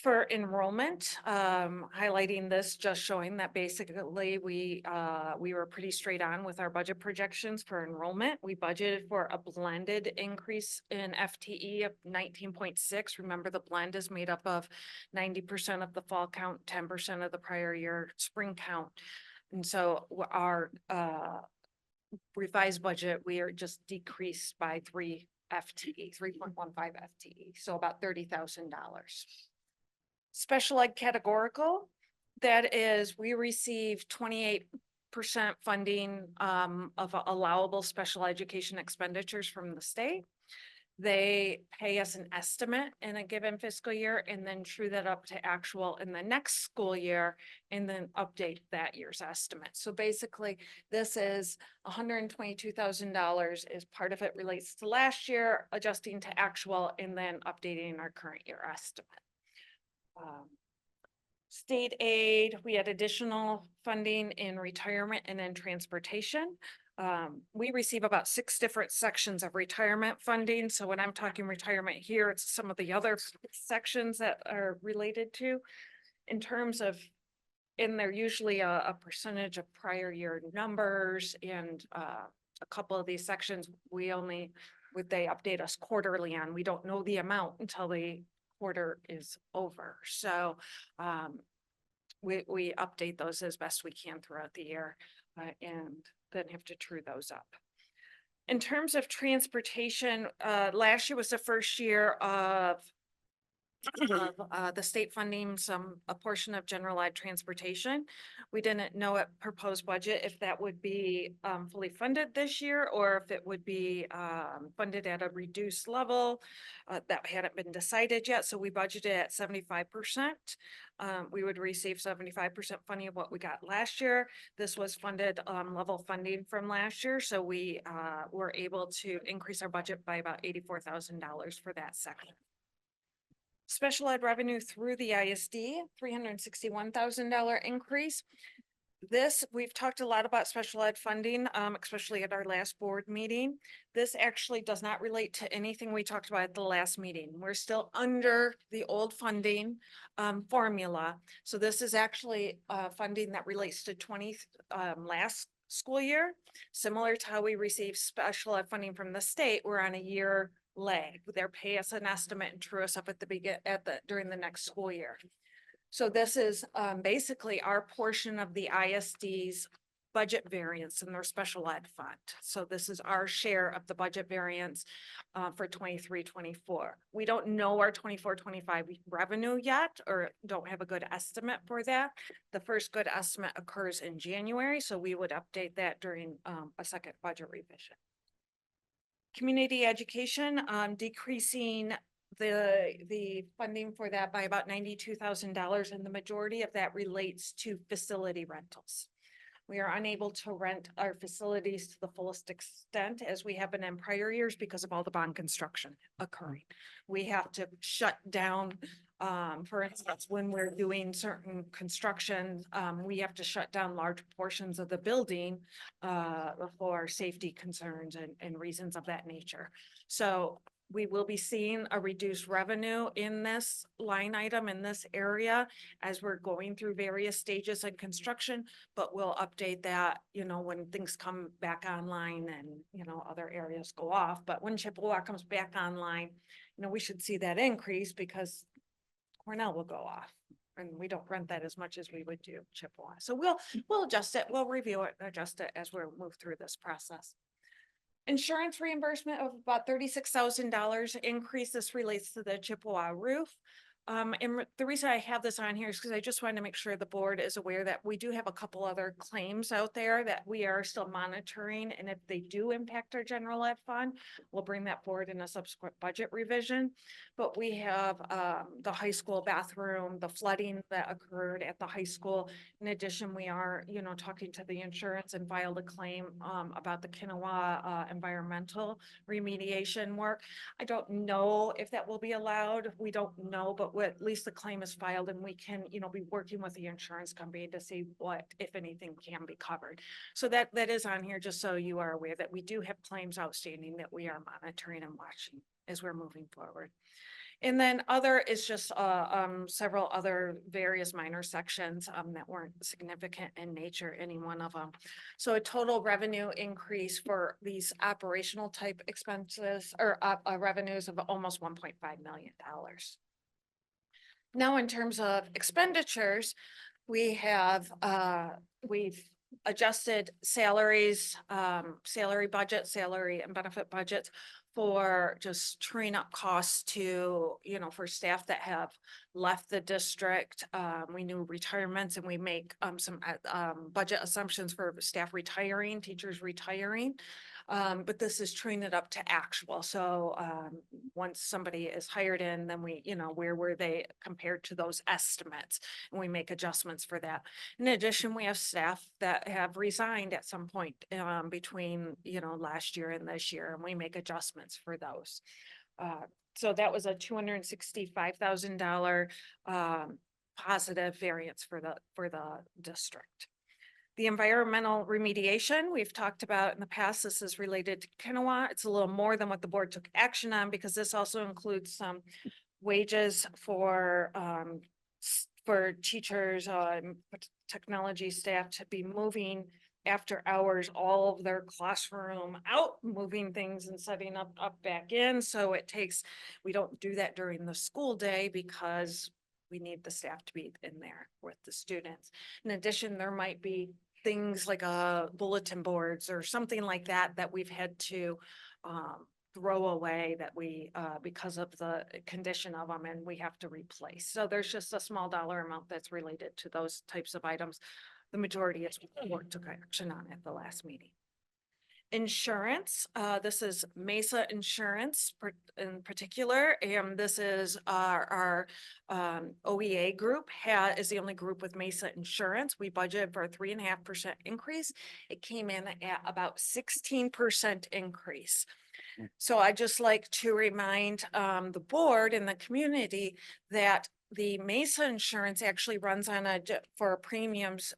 For enrollment, highlighting this, just showing that basically we were pretty straight on with our budget projections for enrollment. We budgeted for a blended increase in FTE of 19.6. Remember, the blend is made up of 90% of the fall count, 10% of the prior year spring count. And so our revised budget, we are just decreased by 3 FTE, 3.15 FTE, so about $30,000. Special ed categorical, that is, we receive 28% funding of allowable special education expenditures from the state. They pay us an estimate in a given fiscal year and then true that up to actual in the next school year and then update that year's estimate. So basically, this is $122,000 is part of it relates to last year, adjusting to actual and then updating our current year estimate. State aid, we had additional funding in retirement and in transportation. We receive about 6 different sections of retirement funding. So when I'm talking retirement here, it's some of the other sections that are related to in terms of, and they're usually a percentage of prior year numbers, and a couple of these sections, they update us quarterly on. We don't know the amount until the quarter is over. So we update those as best we can throughout the year, and then have to true those up. In terms of transportation, last year was the first year of of the state funding a portion of general ed transportation. We didn't know at proposed budget if that would be fully funded this year or if it would be funded at a reduced level. That hadn't been decided yet, so we budgeted at 75%. We would receive 75% funding of what we got last year. This was funded level funding from last year, so we were able to increase our budget by about $84,000 for that section. Special ed revenue through the ISD, $361,000 increase. This, we've talked a lot about special ed funding, especially at our last board meeting. This actually does not relate to anything we talked about at the last meeting. We're still under the old funding formula. So this is actually funding that relates to last school year. Similar to how we receive special ed funding from the state, we're on a year lag. They're pay us an estimate and true us up at during the next school year. So this is basically our portion of the ISD's budget variance in their special ed fund. So this is our share of the budget variance for 23-24. We don't know our 24-25 revenue yet, or don't have a good estimate for that. The first good estimate occurs in January, so we would update that during a second budget revision. Community education, decreasing the funding for that by about $92,000, and the majority of that relates to facility rentals. We are unable to rent our facilities to the fullest extent as we have been in prior years because of all the bond construction occurring. We have to shut down, for instance, when we're doing certain construction, we have to shut down large portions of the building for safety concerns and reasons of that nature. So we will be seeing a reduced revenue in this line item in this area as we're going through various stages of construction, but we'll update that, you know, when things come back online and, you know, other areas go off. But when Chippewa comes back online, you know, we should see that increase because Cornell will go off and we don't rent that as much as we would do Chippewa. So we'll adjust it, we'll review it, adjust it as we move through this process. Insurance reimbursement of about $36,000 increase. This relates to the Chippewa roof. And the reason I have this on here is because I just wanted to make sure the board is aware that we do have a couple other claims out there that we are still monitoring. And if they do impact our general ed fund, we'll bring that forward in a subsequent budget revision. But we have the high school bathroom, the flooding that occurred at the high school. In addition, we are, you know, talking to the insurance and filed a claim about the Kinawa environmental remediation work. I don't know if that will be allowed. We don't know, but at least the claim is filed and we can, you know, be working with the insurance company to see what, if anything, can be covered. So that is on here, just so you are aware that we do have claims outstanding that we are monitoring and watching as we're moving forward. And then other is just several other various minor sections that weren't significant in nature, any one of them. So a total revenue increase for these operational type expenses or revenues of almost $1.5 million. Now, in terms of expenditures, we have we've adjusted salaries, salary budget, salary and benefit budgets for just truing up costs to, you know, for staff that have left the district. We knew retirements and we make some budget assumptions for staff retiring, teachers retiring. But this is truing it up to actual. So once somebody is hired in, then we, you know, where were they compared to those estimates? And we make adjustments for that. In addition, we have staff that have resigned at some point between, you know, last year and this year, and we make adjustments for those. So that was a $265,000 positive variance for the district. The environmental remediation we've talked about in the past, this is related to Kinawa. It's a little more than what the board took action on because this also includes some wages for teachers, technology staff to be moving after hours, all of their classroom out, moving things and setting up back in. So it takes, we don't do that during the school day because we need the staff to be in there with the students. In addition, there might be things like bulletin boards or something like that that we've had to throw away that we, because of the condition of them, and we have to replace. So there's just a small dollar amount that's related to those types of items. The majority is what took action on at the last meeting. Insurance, this is Mesa Insurance in particular, and this is our OEA group is the only group with Mesa Insurance. We budgeted for a 3.5% increase. It came in at about 16% increase. So I just like to remind the board and the community that the Mesa Insurance actually runs on for premiums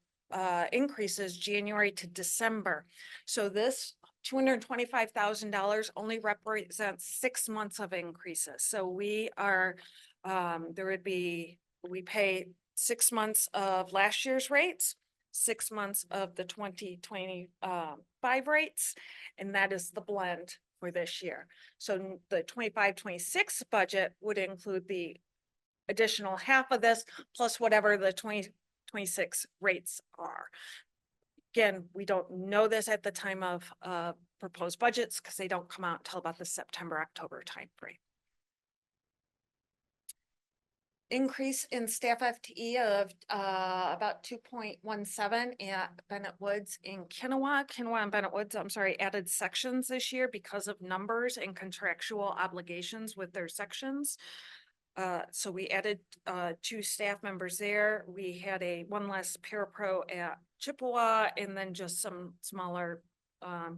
increases January to December. So this $225,000 only represents 6 months of increases. So we are, we pay 6 months of last year's rates, 6 months of the 2025 rates, and that is the blend for this year. So the 25-26 budget would include the additional half of this plus whatever the 2026 rates are. Again, we don't know this at the time of proposed budgets because they don't come out until about the September, October timeframe. Increase in staff FTE of about 2.17 at Bennett Woods in Kinawa. Kinawa and Bennett Woods, I'm sorry, added sections this year because of numbers and contractual obligations with their sections. So we added 2 staff members there. We had one less parapro at Chippewa, and then just some smaller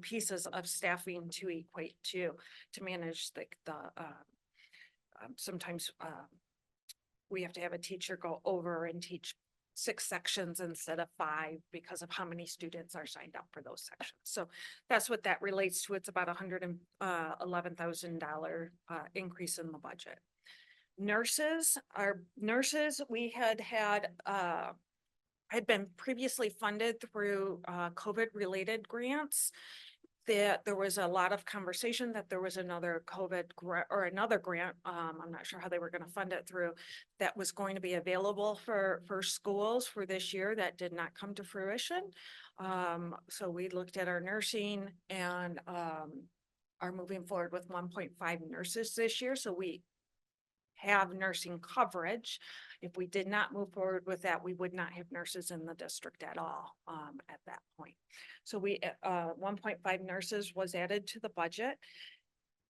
pieces of staffing to equate to manage the sometimes we have to have a teacher go over and teach 6 sections instead of 5 because of how many students are signed up for those sections. So that's what that relates to. It's about $111,000 increase in the budget. Nurses, we had been previously funded through COVID related grants. That there was a lot of conversation that there was another COVID grant or another grant. I'm not sure how they were going to fund it through, that was going to be available for schools for this year. That did not come to fruition. So we looked at our nursing and are moving forward with 1.5 nurses this year. So we have nursing coverage. If we did not move forward with that, we would not have nurses in the district at all at that point. So 1.5 nurses was added to the budget.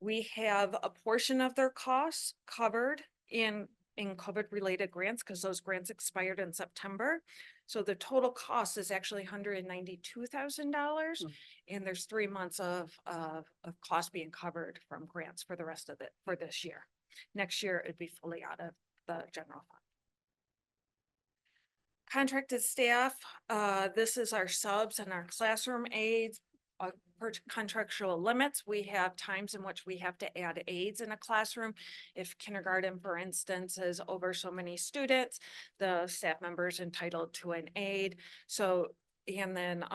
We have a portion of their costs covered in COVID related grants because those grants expired in September. So the total cost is actually $192,000, and there's 3 months of cost being covered from grants for the rest of it for this year. Next year, it'd be fully out of the general fund. Contracted staff, this is our subs and our classroom aides. Per contractual limits, we have times in which we have to add aides in a classroom. If kindergarten, for instance, is over so many students, the staff member is entitled to an aide. So, and then,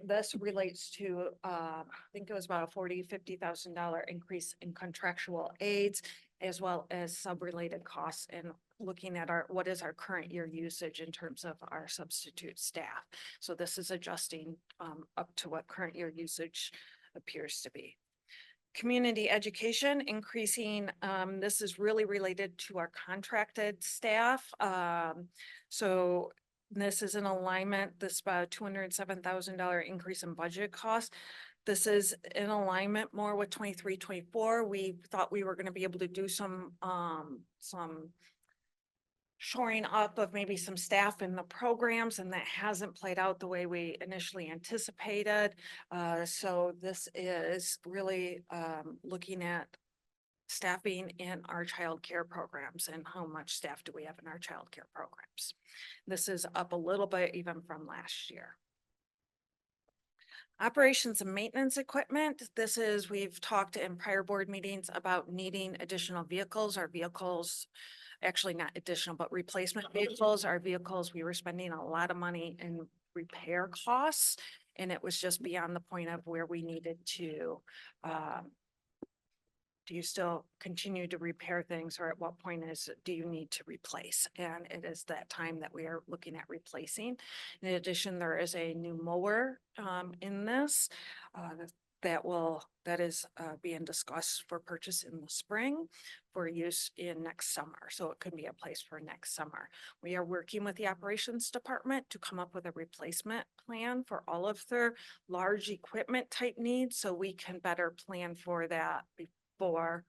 this relates to, I think it was about a $50,000 increase in contractual aides, as well as sub-related costs, and looking at what is our current year usage in terms of our substitute staff. So this is adjusting up to what current year usage appears to be. Community education increasing, this is really related to our contracted staff. So this is in alignment, this about $207,000 increase in budget cost. This is in alignment more with 23-24. We thought we were going to be able to do some shoring up of maybe some staff in the programs, and that hasn't played out the way we initially anticipated. So this is really looking at staffing in our child care programs and how much staff do we have in our child care programs. This is up a little bit even from last year. Operations and maintenance equipment. This is, we've talked in prior board meetings about needing additional vehicles. Our vehicles, actually not additional, but replacement vehicles. Our vehicles, we were spending a lot of money in repair costs, and it was just beyond the point of where we needed to, do you still continue to repair things, or at what point do you need to replace? And it is that time that we are looking at replacing. In addition, there is a new mower in this. that is being discussed for purchase in the spring for use in next summer. So it could be a place for next summer. We are working with the operations department to come up with a replacement plan for all of their large equipment type needs, so we can better plan for that before,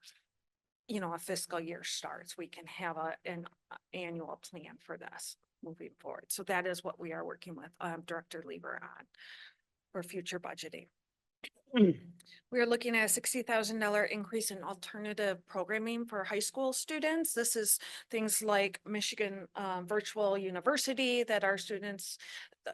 you know, a fiscal year starts. We can have an annual plan for this moving forward. So that is what we are working with Director Lieber on for future budgeting. We are looking at a $60,000 increase in alternative programming for high school students. This is things like Michigan Virtual University that our students,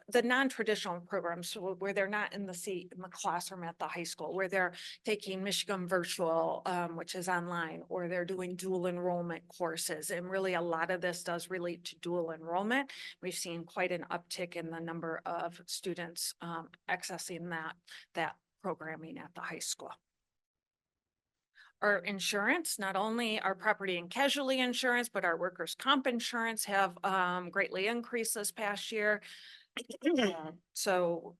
the non-traditional programs, so where they're not in the seat in the classroom at the high school, where they're taking Michigan Virtual, which is online, or they're doing dual enrollment courses. And really a lot of this does relate to dual enrollment. We've seen quite an uptick in the number of students accessing that programming at the high school. Our insurance, not only our property and casualty insurance, but our workers' comp insurance have greatly increased this past year. So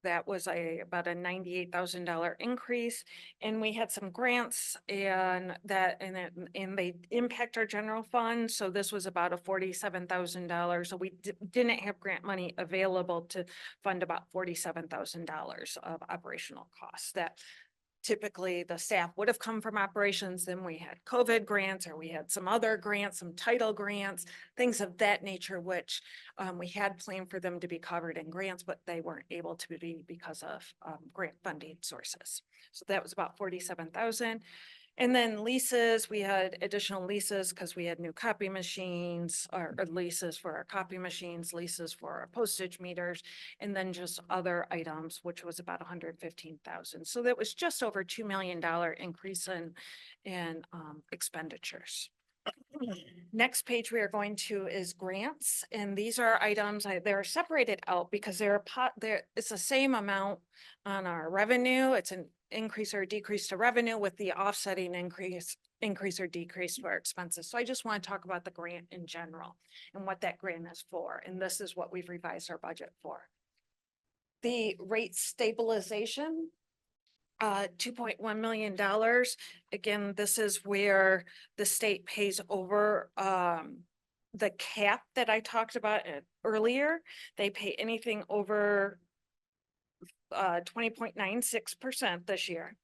that was about a $98,000 increase, and we had some grants and they impact our general fund. So this was about a $47,000. So we didn't have grant money available to fund about $47,000 of operational costs that typically the staff would have come from operations. Then we had COVID grants, or we had some other grants, some title grants, things of that nature, which we had planned for them to be covered in grants, but they weren't able to be because of grant funding sources. So that was about 47,000. And then leases, we had additional leases because we had new copy machines, or leases for our copy machines, leases for our postage meters, and then just other items, which was about 115,000. So that was just over $2 million increase in expenditures. Next page we are going to is grants, and these are items, they're separated out because it's the same amount on our revenue. It's an increase or decrease to revenue with the offsetting increase or decrease to our expenses. So I just want to talk about the grant in general and what that grant is for. And this is what we've revised our budget for. The rate stabilization, $2.1 million. Again, this is where the state pays over the cap that I talked about earlier. They pay anything over 20.96% this year.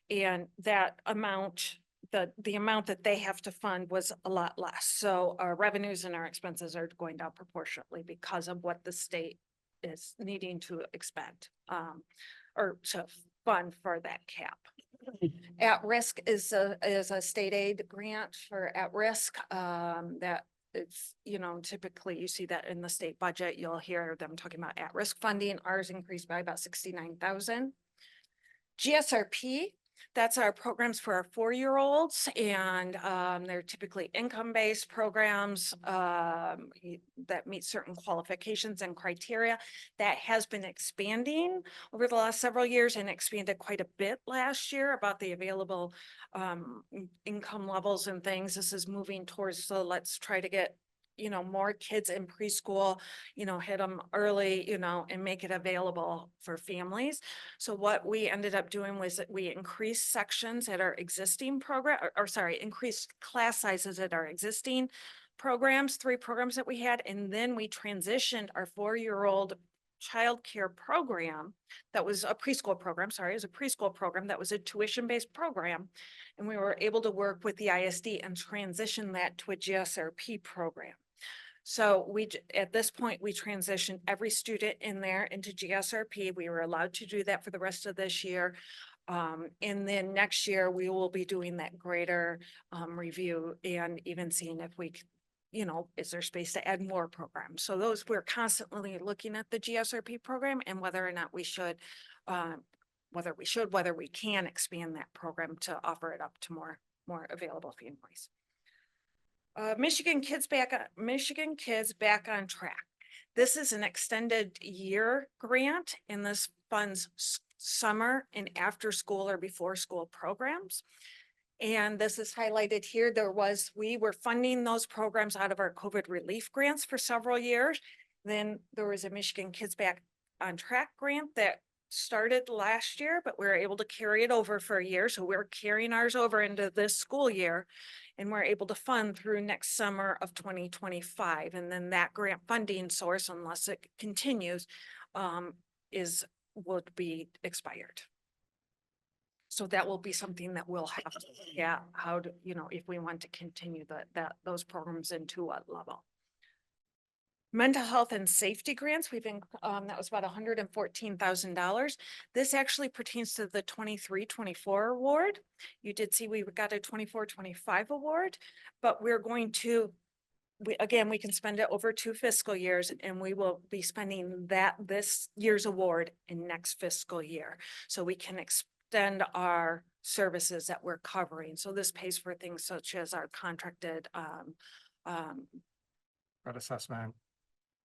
And that amount, the amount that they have to fund was a lot less. So our revenues and our expenses are going down proportionately because of what the state is needing to expend or to fund for that cap. At risk is a state aid grant for at risk that it's, you know, typically you see that in the state budget, you'll hear them talking about at-risk funding. Ours increased by about 69,000. GSRP, that's our programs for our 4-year-olds, and they're typically income-based programs that meet certain qualifications and criteria. That has been expanding over the last several years and expanded quite a bit last year about the available income levels and things. This is moving towards, so let's try to get, you know, more kids in preschool, you know, hit them early, you know, and make it available for families. So what we ended up doing was that we increased sections at our existing program, or sorry, increased class sizes at our existing programs, 3 programs that we had. And then we transitioned our 4-year-old childcare program that was a preschool program, sorry, it was a preschool program that was a tuition-based program. And we were able to work with the ISD and transition that to a GSRP program. So at this point, we transitioned every student in there into GSRP. We were allowed to do that for the rest of this year. And then next year, we will be doing that greater review and even seeing if we, you know, is there space to add more programs? So we're constantly looking at the GSRP program and whether or not we should, whether we can expand that program to offer it up to more available families. Michigan Kids Back on Track. This is an extended year grant, and this funds summer and after school or before school programs. And this is highlighted here. We were funding those programs out of our COVID relief grants for several years. Then there was a Michigan Kids Back on Track grant that started last year, but we were able to carry it over for a year. So we're carrying ours over into this school year. And we're able to fund through next summer of 2025. And then that grant funding source, unless it continues, would be expired. So that will be something that we'll have to, how to, if we want to continue those programs into what level. Mental health and safety grants, we've been, that was about $114,000. This actually pertains to the 23-24 award. You did see we got a 24-25 award, but we're going to, we can spend it over 2 fiscal years, and we will be spending this year's award in next fiscal year. So we can extend our services that we're covering. So this pays for things such as our contracted, Threat assessment,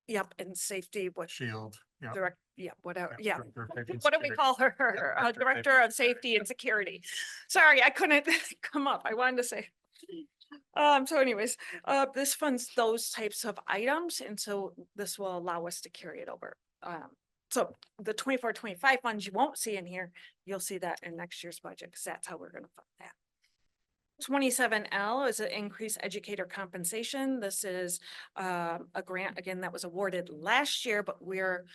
yep, and safety, shield, yeah. Whatever, Director of Safety and What do we Security. call her? Director of Director of Safety and Security. Sorry, I couldn't come up. I wanted to say. So anyways, this funds those types of items, and so this will allow us to carry it over. So the 24-25 funds you won't see in here, you'll see that in next year's budget, because that's how we're gonna fund that. 27L is an increased educator compensation. This is a grant, again, that was awarded last year, but we're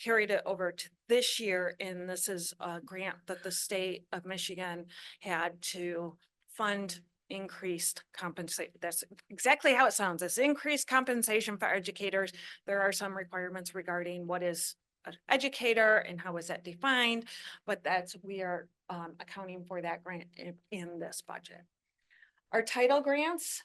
carried it over to this year. And this is a grant that the state of Michigan had to fund increased compensation. That's exactly how it sounds. It's increased compensation for educators. There are some requirements regarding what is an educator and how is that defined, but we are accounting for that grant in this budget. Our title grants,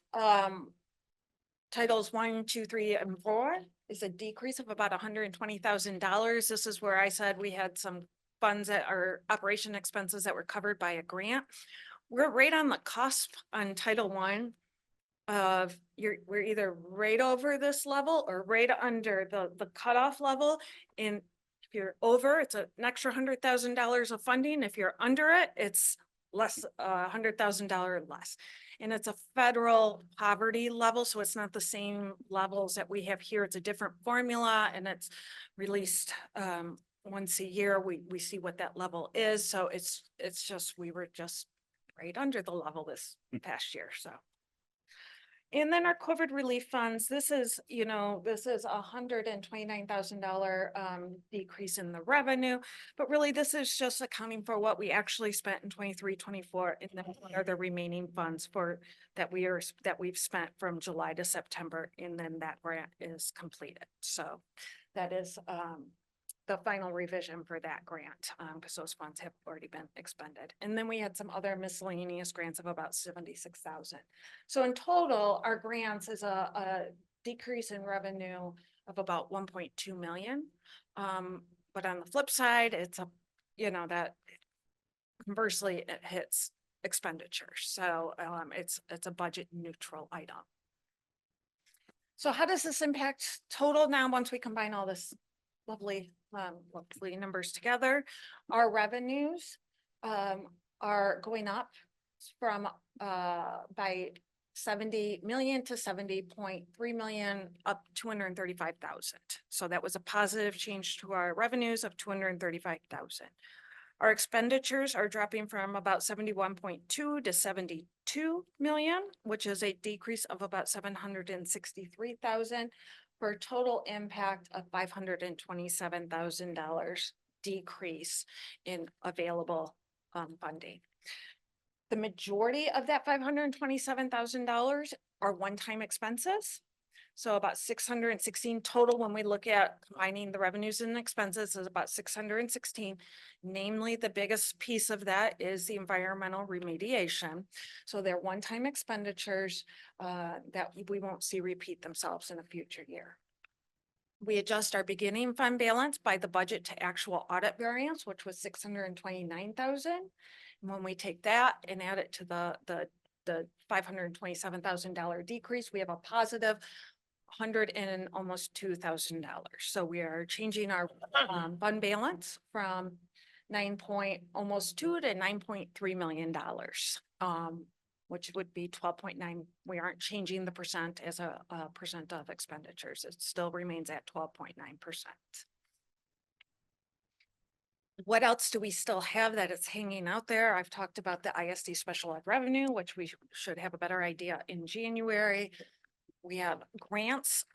titles 1, 2, 3, and 4 is a decrease of about $120,000. This is where I said we had some funds that are operation expenses that were covered by a grant. We're right on the cusp on Title I of we're either right over this level or right under the cutoff level. And if you're over, it's an extra $100,000 of funding. If you're under it, it's less, $100,000 less. And it's a federal poverty level, so it's not the same levels that we have here. It's a different formula, and it's released once a year. We see what that level is. So it's just, we were just right under the level this past year, so. And then our COVID relief funds, this is $129,000 decrease in the revenue, but really this is just accounting for what we actually spent in 23-24, and then what are the remaining funds that we've spent from July to September, and then that grant is completed. So that is the final revision for that grant, because those funds have already been expended. And then we had some other miscellaneous grants of about $76,000. So in total, our grants is a decrease in revenue of about 1.2 million. But on the flip side, it's that conversely it hits expenditures. So it's a budget neutral item. So how does this impact total now once we combine all this lovely numbers together? Our revenues are going up from by 70 million to 70.3 million, up 235,000. So that was a positive change to our revenues of 235,000. Our expenditures are dropping from about 71.2 to 72 million, which is a decrease of about 763,000. For a total impact of $527,000 decrease in available funding. The majority of that $527,000 are one-time expenses. So about 616 total when we look at combining the revenues and expenses is about 616. Namely, the biggest piece of that is the environmental remediation. So they're one-time expenditures that we won't see repeat themselves in a future year. We adjust our beginning fund balance by the budget to actual audit variance, which was 629,000. And when we take that and add it to the $527,000 decrease, we have a positive $100 and almost $2,000. So we are changing our fund balance from almost $2 to $9.3 million, which would be 12.9. We aren't changing the percent as a percent of expenditures. It still remains at 12.9%. what else do we still have that it's hanging out there? I've talked about the ISD special ed revenue, which we should have a better idea in January. We have grants.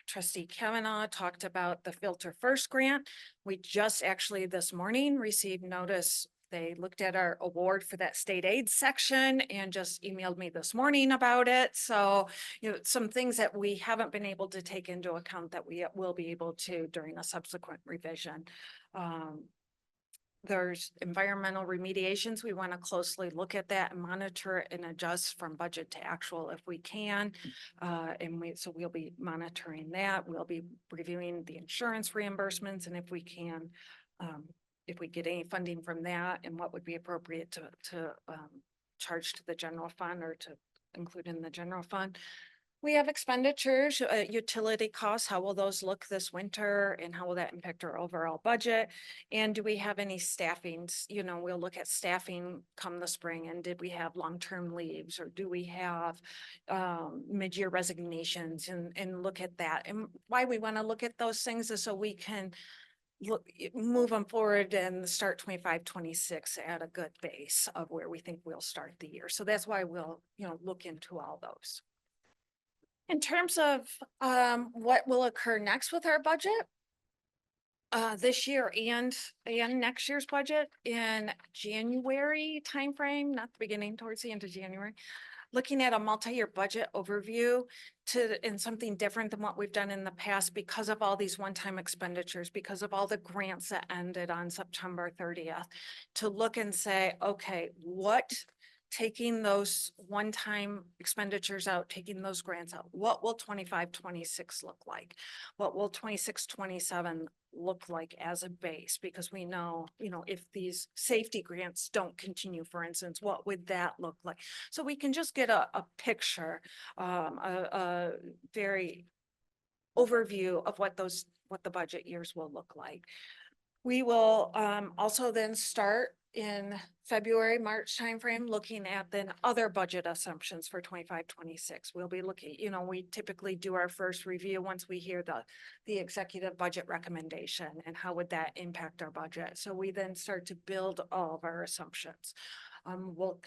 Trustee Kavanaugh talked about the Filter First grant. We just actually this morning received notice. They looked at our award for that state aid section and just emailed me this morning about it. So, some things that we haven't been able to take into account that we will be able to during a subsequent revision. There's environmental remediations. We want to closely look at that and monitor it and adjust from budget to actual if we can. So we'll be monitoring that. We'll be reviewing the insurance reimbursements and if we can, if we get any funding from that and what would be appropriate to charge to the general fund or to include in the general fund. We have expenditures, utility costs. How will those look this winter and how will that impact our overall budget? And do we have any staffings? We'll look at staffing come the spring and did we have long-term leaves or do we have mid-year resignations and look at that. And why we want to look at those things is so we can move them forward and start 25, 26 at a good base of where we think we'll start the year. So that's why we'll, look into all those. In terms of what will occur next with our budget, this year and next year's budget in January timeframe, not the beginning, towards the end of January, looking at a multi-year budget overview in something different than what we've done in the past because of all these one-time expenditures, because of all the grants that ended on September 30th, to look and say, okay, taking those one-time expenditures out, taking those grants out, what will 25, 26 look like? What will 26, 27 look like as a base? Because we know, if these safety grants don't continue, for instance, what would that look like? So we can just get a picture, a very overview of what the budget years will look like. We will also then start in February, March timeframe, looking at then other budget assumptions for 25, 26. We'll be looking, we typically do our first review once we hear the executive budget recommendation and how would that impact our budget. So we then start to build all of our assumptions. We'll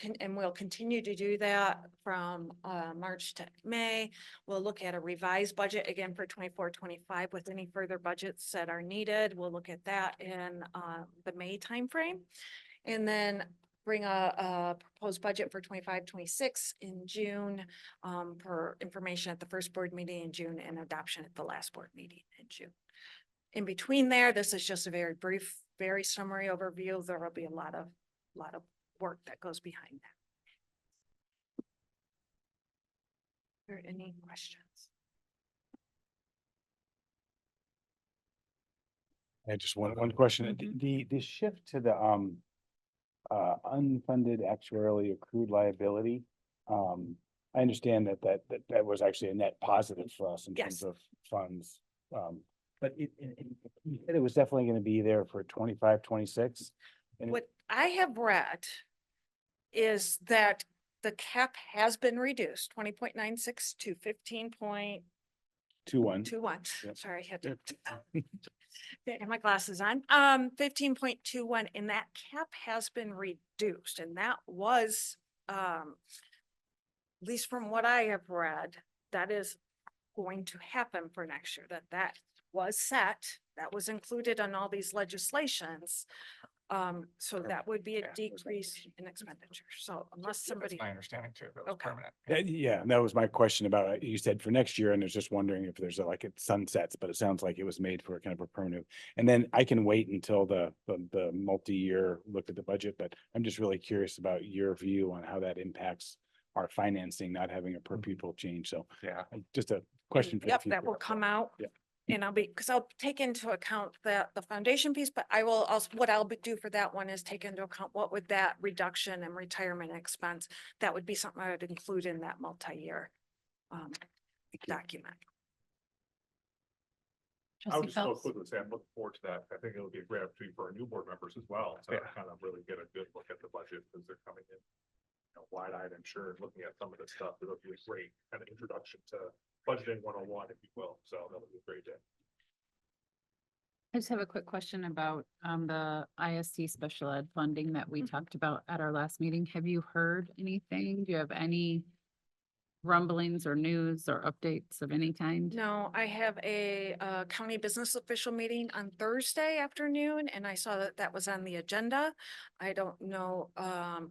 continue to do that from March to May. We'll look at a revised budget again for 24, 25 with any further budgets that are needed. We'll look at that in the May timeframe. And then bring a proposed budget for 25, 26 in June for information at the first board meeting in June and adoption at the last board meeting in June. In between there, this is just a very brief, very summary overview. There will be a lot of work that goes behind that. Are there any questions? I just one question. The shift to the unfunded actuarially accrued liability. I understand that was actually a net positive for us in terms of funds. But you said it was definitely going to be there for 25, 26. And what I have read is that the cap has been reduced 20.96 to 15.21. 2-1. Sorry, I had to get my glasses on. 15.21, and that cap has been reduced, and that was at least from what I have read, that is going to happen for next year. That was set, that was included in all these legislations. So that would be a decrease in expenditure. So unless somebody. That's my understanding too. That was Okay. permanent. Yeah, that was my question about it. You said for next year, and I was just wondering if there's it sunsets, but it sounds like it was made for kind of a permanent. And then I can wait until the multi-year look at the budget, but I'm just really curious about your view on how that impacts our financing, not having a per pupil change. So Yeah. just a question. For the Yep, future. that will come out. Yeah. And because I'll take into account the foundation piece, but I will also, what I'll do for that one is take into account what would that reduction in retirement expense, that would be something I would include in that multi-year document. I would just go quickly say, I'm looking forward to that. I think it'll be a great opportunity for our new board members as well, to kind of really get a good look at the budget because they're coming in wide-eyed, I'm sure, and looking at some of this stuff. It'll be a great kind of introduction to budgeting 101, if you will. So that'll be a great day. I just have a quick question about the ISD special ed funding that we talked about at our last meeting. Have you heard anything? Do you have any rumblings or news or updates of any kind? No, I have a county business official meeting on Thursday afternoon, and I saw that that was on the agenda. I don't know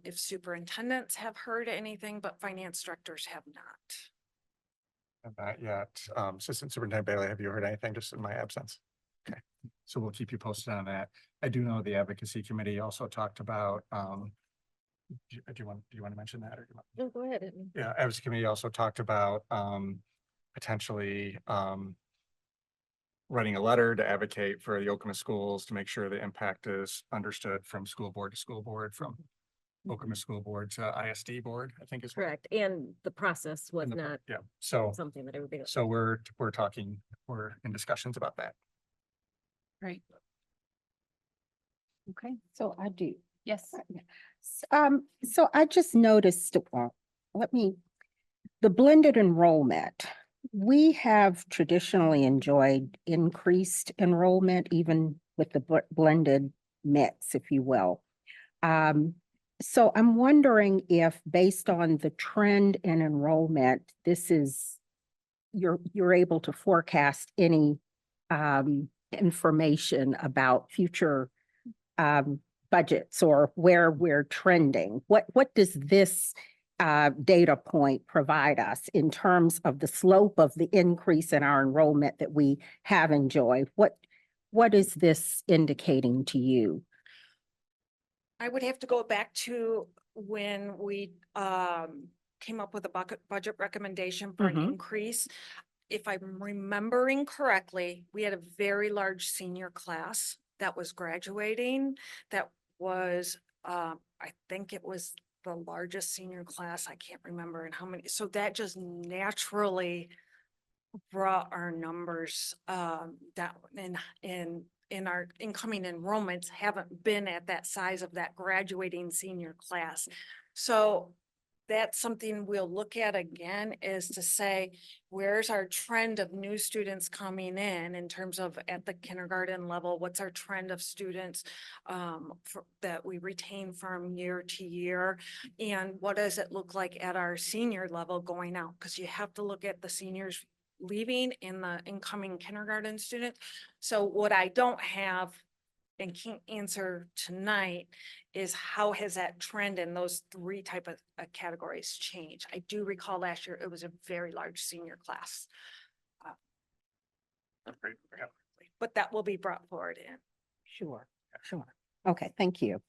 if superintendents have heard anything, but finance directors have not. Not yet. Assistant Superintendent Bailey, have you heard anything just in my absence? Okay, so we'll keep you posted on that. I do know the advocacy committee also talked about, do you want to mention that or? Do you want- No, go ahead. Yeah, advocacy committee also talked about, potentially, writing a letter to advocate for the Okemos schools to make sure the impact is understood from school board to school board, from Okemos School Board to ISD board, I think is. what- Correct. And the process was and the- not Yeah, so, something that everybody. so we're talking, we're in discussions about that. Right. Okay, So I do. yes. So I just noticed, the blended enrollment, we have traditionally enjoyed increased enrollment, even with the blended mix, if you will. So I'm wondering if, based on the trend in enrollment, this is, you're able to forecast any information about future budgets or where we're trending. What does this data point provide us in terms of the slope of the increase in our enrollment that we have enjoyed? What is this indicating to you? I would have to go back to when we came up with a budget recommendation for an increase. If I'm remembering correctly, we had a very large senior class that was graduating. That was, I think it was the largest senior class. I can't remember and how many. So that just naturally brought our numbers down in our incoming enrollments haven't been at that size of that graduating senior class. So that's something we'll look at again, is to say, where's our trend of new students coming in terms of at the kindergarten level, what's our trend of students that we retain from year to year? And what does it look like at our senior level going out? Because you have to look at the seniors leaving and the incoming kindergarten students. So what I don't have and can't answer tonight is how has that trend in those three type of categories changed? I do recall last year, it was a very large senior class. But that will be brought forward in. Sure. Okay, thank you.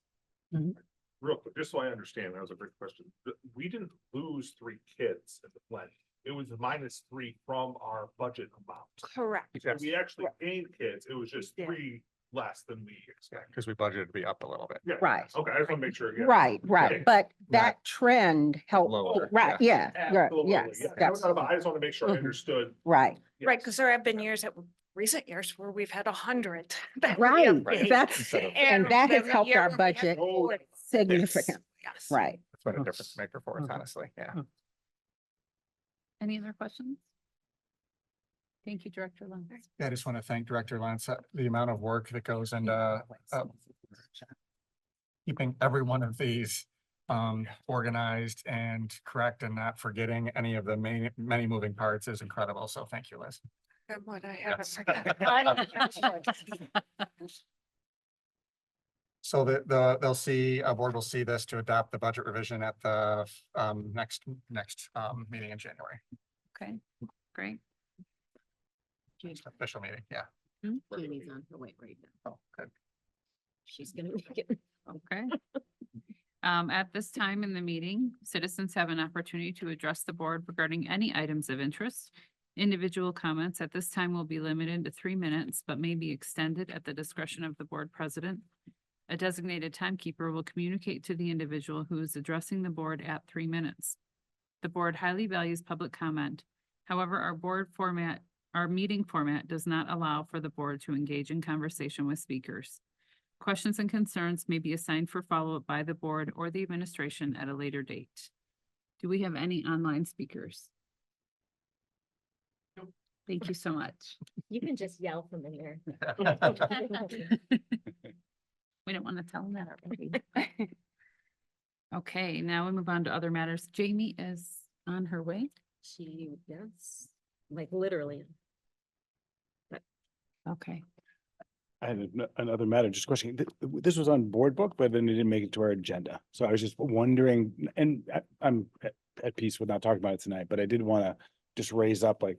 Real quick, just so I understand, that was a great question. We didn't lose 3 kids in the blend. It was -3 from our budget amount. Correct. So we actually gained kids. It was just 3 less than we expected. Because we budgeted to be up a little bit. Yeah. Right. Okay, I just want to make sure. yeah. Right, Yeah. but that trend helped, Lower, right, yeah, Absolutely, yes, yeah. yes, I just want to make sure I Mhm. understood. right, Right, Yes. because there have been years recent years where we've had 100. that we right, have gained. that's, Instead of- and that then has the helped year our where we had budget 40. significant, Yes. right. That's been a difference maker for us, honestly, yeah. Any other questions? Thank you, Director Lentz. Yeah, I just want to thank Director Lance, the amount of work that goes into keeping every one of these organized and correct and not forgetting any of the many moving parts is incredible. So thank you, Liz. And what I haven't Yes. forgotten. So they'll see, a board will see this to adopt the budget revision at the next meeting in January, Okay, great. official meeting, yeah. Jamie's on her way right now. Oh, good. She's gonna make it. Okay. At this time in the meeting, citizens have an opportunity to address the board regarding any items of interest. Individual comments at this time will be limited to 3 minutes, but may be extended at the discretion of the board president. A designated timekeeper will communicate to the individual who is addressing the board at 3 minutes. The board highly values public comment. However, our meeting format does not allow for the board to engage in conversation with speakers. Questions and concerns may be assigned for follow-up by the board or the administration at a later date. Do we have any online speakers? Thank you so much. You can just yell from in there. We don't want to tell them that already. Okay, now we move on to other matters. Jamie is on her way. Yes, like literally. Okay. I had another matter, just question. This was on board book, but then it didn't make it to our agenda. So I was just wondering, and I'm at peace with not talking about it tonight, but I did want to just raise up, like,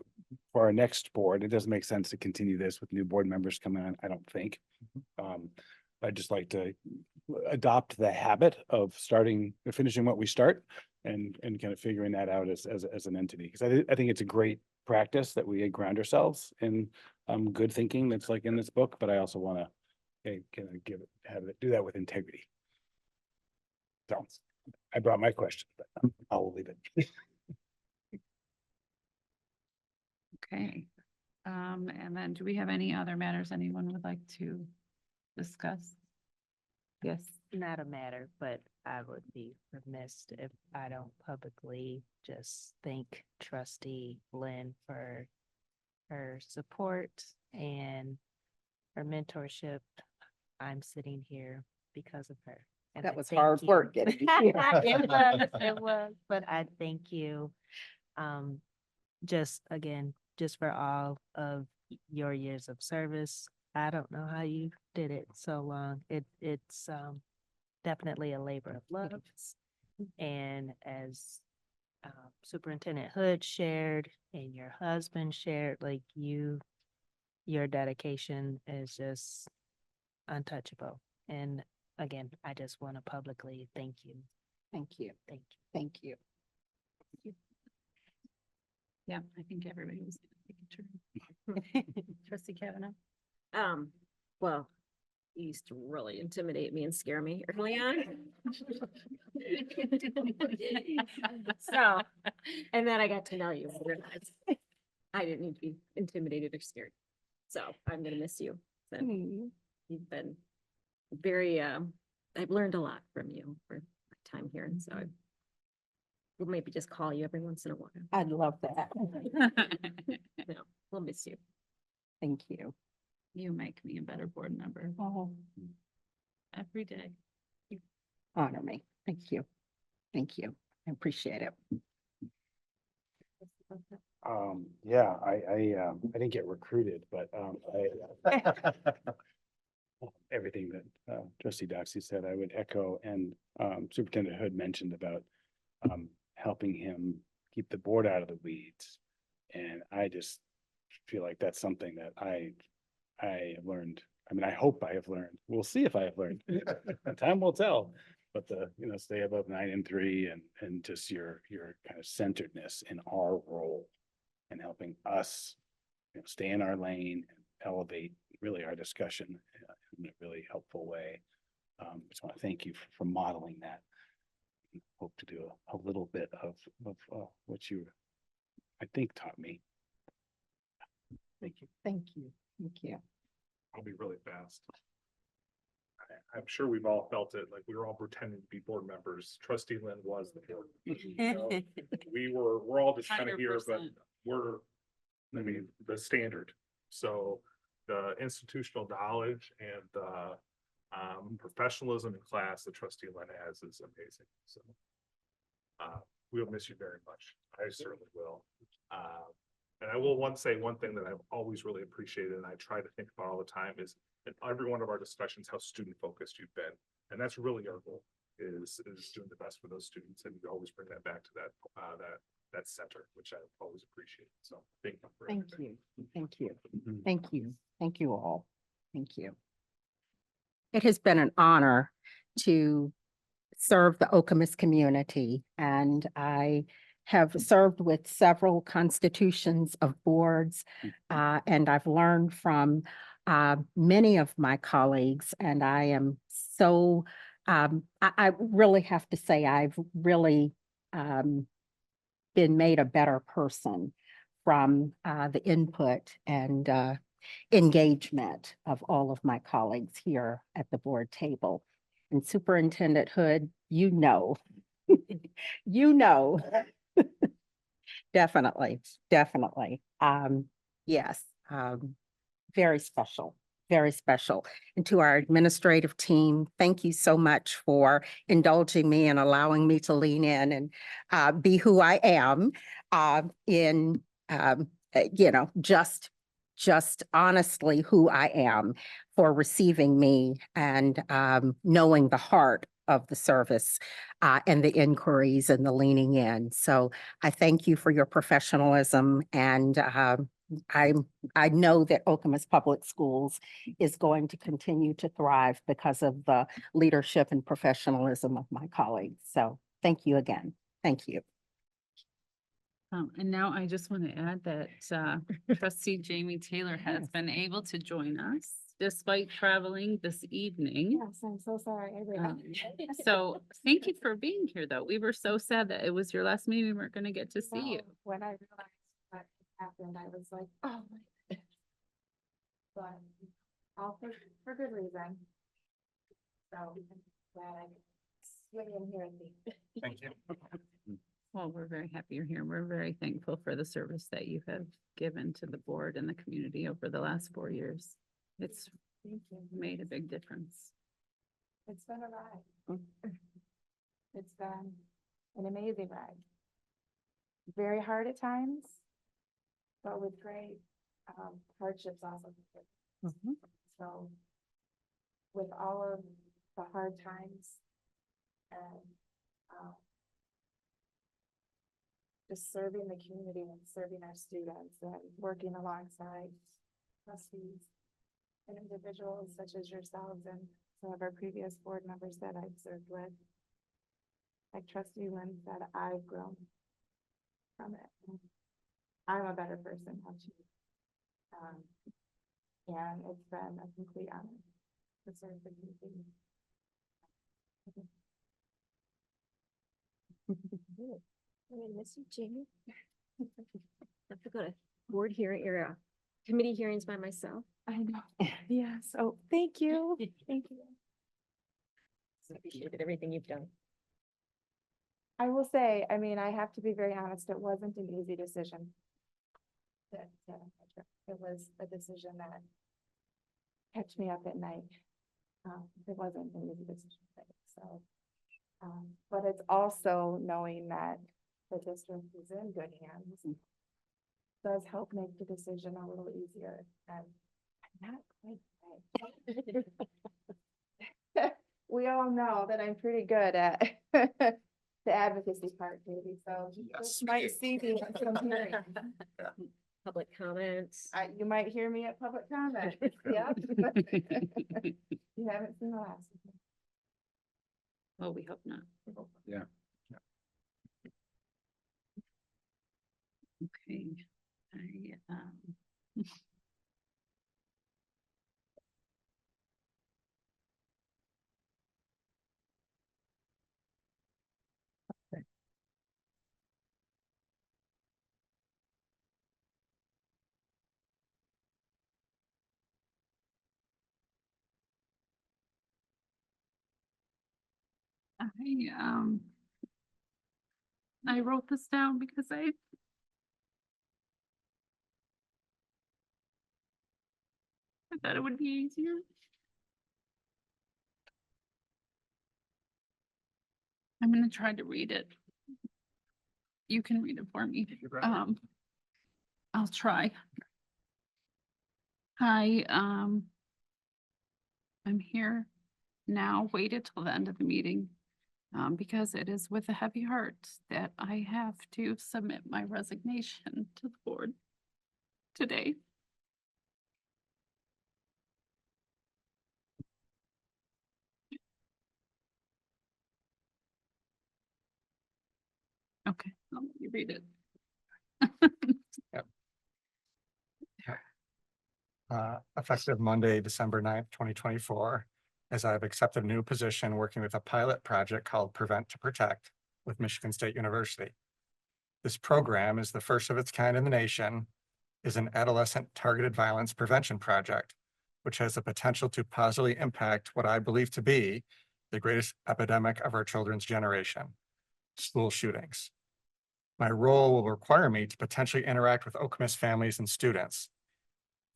for our next board, it doesn't make sense to continue this with new board members coming on, I don't think. I'd just like to adopt the habit of finishing what we start and kind of figuring that out as an entity. Because I think it's a great practice that we ground ourselves in good thinking that's like in this book, but I also want to kind of do that with integrity. So I brought my question, but I'll leave it. Okay. And then do we have any other matters anyone would like to discuss? Yes. Not a matter, but I would be remiss if I don't publicly just thank trustee Lynn for her support and her mentorship. I'm sitting here because of her. And That I was thank hard you. work getting here. It was, but I thank you. Just again, just for all of your years of service. I don't know how you did it so long. It's definitely a labor of love. And as Superintendent Hood shared and your husband shared, like your dedication is just untouchable. And again, I just want to publicly thank you. Thank you. Thank you. Thank you. Yeah, I think everybody was gonna take a turn. Trustee Kavanaugh? Well, you used to really intimidate me and scare me early on. So, and then I got to know you and realized I didn't need to be intimidated or scared. So I'm gonna miss you. And you've been very, I've learned a lot from you for my time here, and so we'll maybe just call you every once in a while. I'd love that. No, we'll miss you. Thank you. You make me a better board member Oh, every day. honor me. Thank you. Thank you. I appreciate it. Yeah, I didn't get recruited, but everything that trustee Doxy said, I would echo, and Superintendent Hood mentioned about helping him keep the board out of the weeds. And I just feel like that's something that I have learned. I mean, I hope I have learned. We'll see if I have learned. Time will tell. But stay above 9 and 3 and just your kind of centeredness in our role and helping us, stay in our lane and elevate really our discussion in a really helpful way. Just want to thank you for modeling that. Hope to do a little bit of what you, I think, taught me. Thank you. Thank you. Thank you. I'll be really fast. I'm sure we've all felt it, like we were all pretending to be board members. Trustee Lynn was the board. We're all just kind of here, but 100%. I mean, the standard. So the institutional knowledge and the professionalism in class that Trustee Lynn has is amazing. So we'll miss you very much. I certainly will. And I will say one thing that I've always really appreciated, and I try to think about all the time, is in every one of our discussions, how student focused you've been. And that's really our goal, is doing the best for those students. And you always bring that back to that center, which I always appreciate. So thank you. For Thank everything. you. Thank you. Thank you. Thank you all. Thank you. It has been an honor to serve the Okemos community, and I have served with several constitutions of boards, and I've learned from many of my colleagues, and I am so, I really have to say I've really been made a better person from the input and engagement of all of my colleagues here at the board table. And Superintendent Hood, you know, definitely, definitely. Yes, very special, very special. And to our administrative team, thank you so much for indulging me and allowing me to lean in and be who I am in, just honestly who I am, for receiving me and knowing the heart of the service and the inquiries and the leaning in. So I thank you for your professionalism, and I know that Okemos Public Schools is going to continue to thrive because of the leadership and professionalism of my colleagues. So thank you again. Thank you. And now I just want to add that trustee Jamie Taylor has been able to join us despite traveling this evening. Yes, I'm so sorry. So thank you for being here, though. We were so sad that it was your last meeting. We weren't going to get to see you. When I realized what happened, I was like, oh my goodness. But all for good reason. So I'm glad I could swing in here and be. Thank you. Well, we're very happy you're here. We're very thankful for the service that you have given to the board and the community over the last 4 years. It's Thank you. made a big difference. It's been a ride. It's been an amazing ride. Very hard at times, but with great hardships also. So with all of the hard times and just serving the community and serving our students and working alongside trustees and individuals such as yourselves and some of our previous board members that I've served with. Like trustee Lynn said, I've grown from it. I'm a better person, and it's been a complete honor to serve the community. I miss you, Jamie. I have to go to board hearing or committee hearings by myself. I know. Yes. Oh, thank you. Thank you. Appreciated everything you've done. I will say, I mean, I have to be very honest, it wasn't an easy decision. It was a decision that kept me up at night. It wasn't an easy decision, so. But it's also knowing that the district is in good hands does help make the decision a little easier, and I'm not quite right. We all know that I'm pretty good at the advocacy part, maybe, so you Yes. might see me at some hearings. Public comments. You might hear me at public comment. Yep. You haven't seen the last. of me. Well, we hope not. Yeah. Okay. I wrote this down because I thought it would be easier. I'm gonna try to read it. You can read it for me. I'll try. Hi, I'm here now, waited till the end of the meeting, because it is with a heavy heart that I have to submit my resignation to the board today. Okay, I'll let you read it. Effective Monday, December 9th, 2024, as I've accepted a new position working with a pilot project called Prevent to Protect with Michigan State University. This program is the first of its kind in the nation, is an adolescent targeted violence prevention project, which has the potential to positively impact what I believe to be the greatest epidemic of our children's generation, school shootings. My role will require me to potentially interact with Okemos families and students,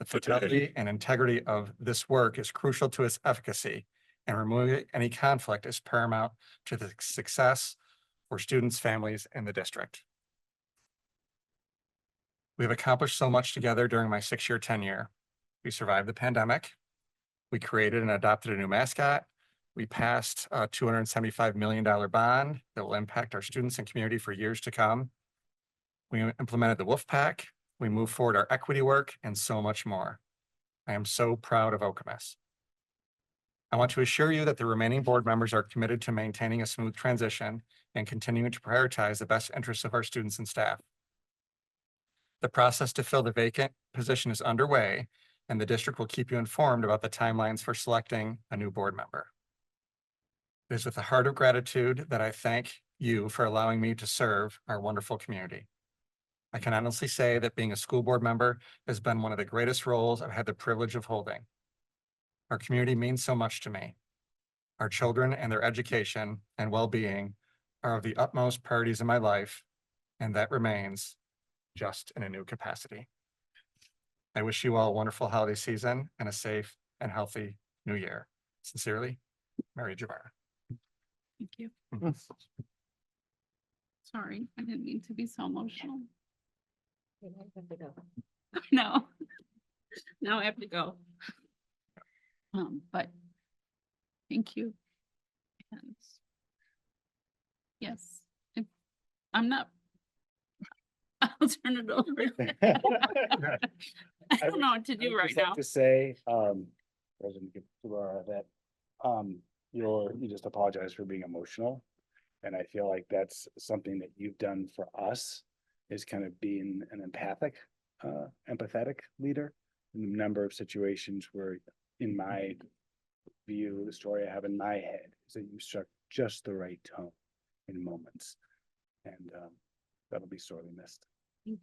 The fidelity and integrity of this work is crucial to its efficacy, and removing any conflict is paramount to the success for students, families, and the district. We have accomplished so much together during my 6-year tenure. We survived the pandemic. We created and adopted a new mascot. We passed a $275 million bond that will impact our students and community for years to come. We implemented the Wolf Pack. We moved forward our equity work and so much more. I am so proud of Okemos. I want to assure you that the remaining board members are committed to maintaining a smooth transition and continuing to prioritize the best interests of our students and staff. The process to fill the vacant position is underway, and the district will keep you informed about the timelines for selecting a new board member. It is with a heart of gratitude that I thank you for allowing me to serve our wonderful community. I can honestly say that being a school board member has been one of the greatest roles I've had the privilege of holding. Our community means so much to me. Our children and their education and well-being are of the utmost priorities in my life, and that remains just in a new capacity. I wish you all a wonderful holiday season and a safe and healthy new year. Sincerely, Mary Javara. Thank you. Sorry, I didn't mean to be so emotional. No, now I have to go. But thank you. And yes, I'm not. I'll turn it over. I don't know what to do right now. To say, President Guevara, that, you just apologize for being emotional. And I feel like that's something that you've done for us, is kind of being an empathetic leader in a number of situations where, in my view, the story I have in my head is that you struck just the right tone in moments. And that'll be sorely missed. Thank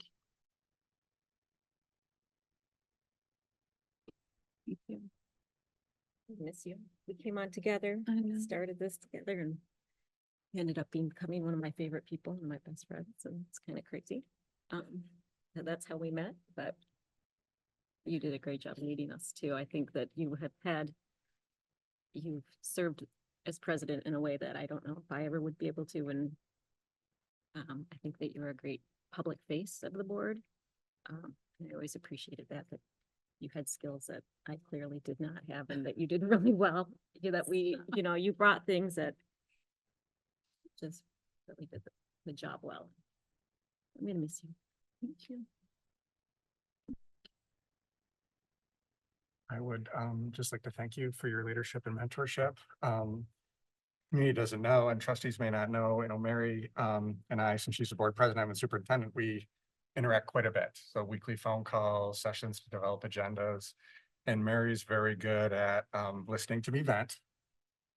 you. Thank you. Miss you. We came on together, I know. started this together, and ended up becoming one of my favorite people and my best friends, and it's kind of crazy. And that's how we met, but you did a great job leading us too. I think that you've served as president in a way that I don't know if I ever would be able to, and I think that you're a great public face of the board. And I always appreciated that you had skills that I clearly did not have, and that you did really well. You brought things that just really did the job well. I'm gonna miss you. Thank you. I would just like to thank you for your leadership and mentorship. Community doesn't know, and trustees may not know, Mary and I, since she's the board president, I'm the superintendent, we interact quite a bit. So weekly phone calls, sessions to develop agendas. And Mary's very good at listening to me vent,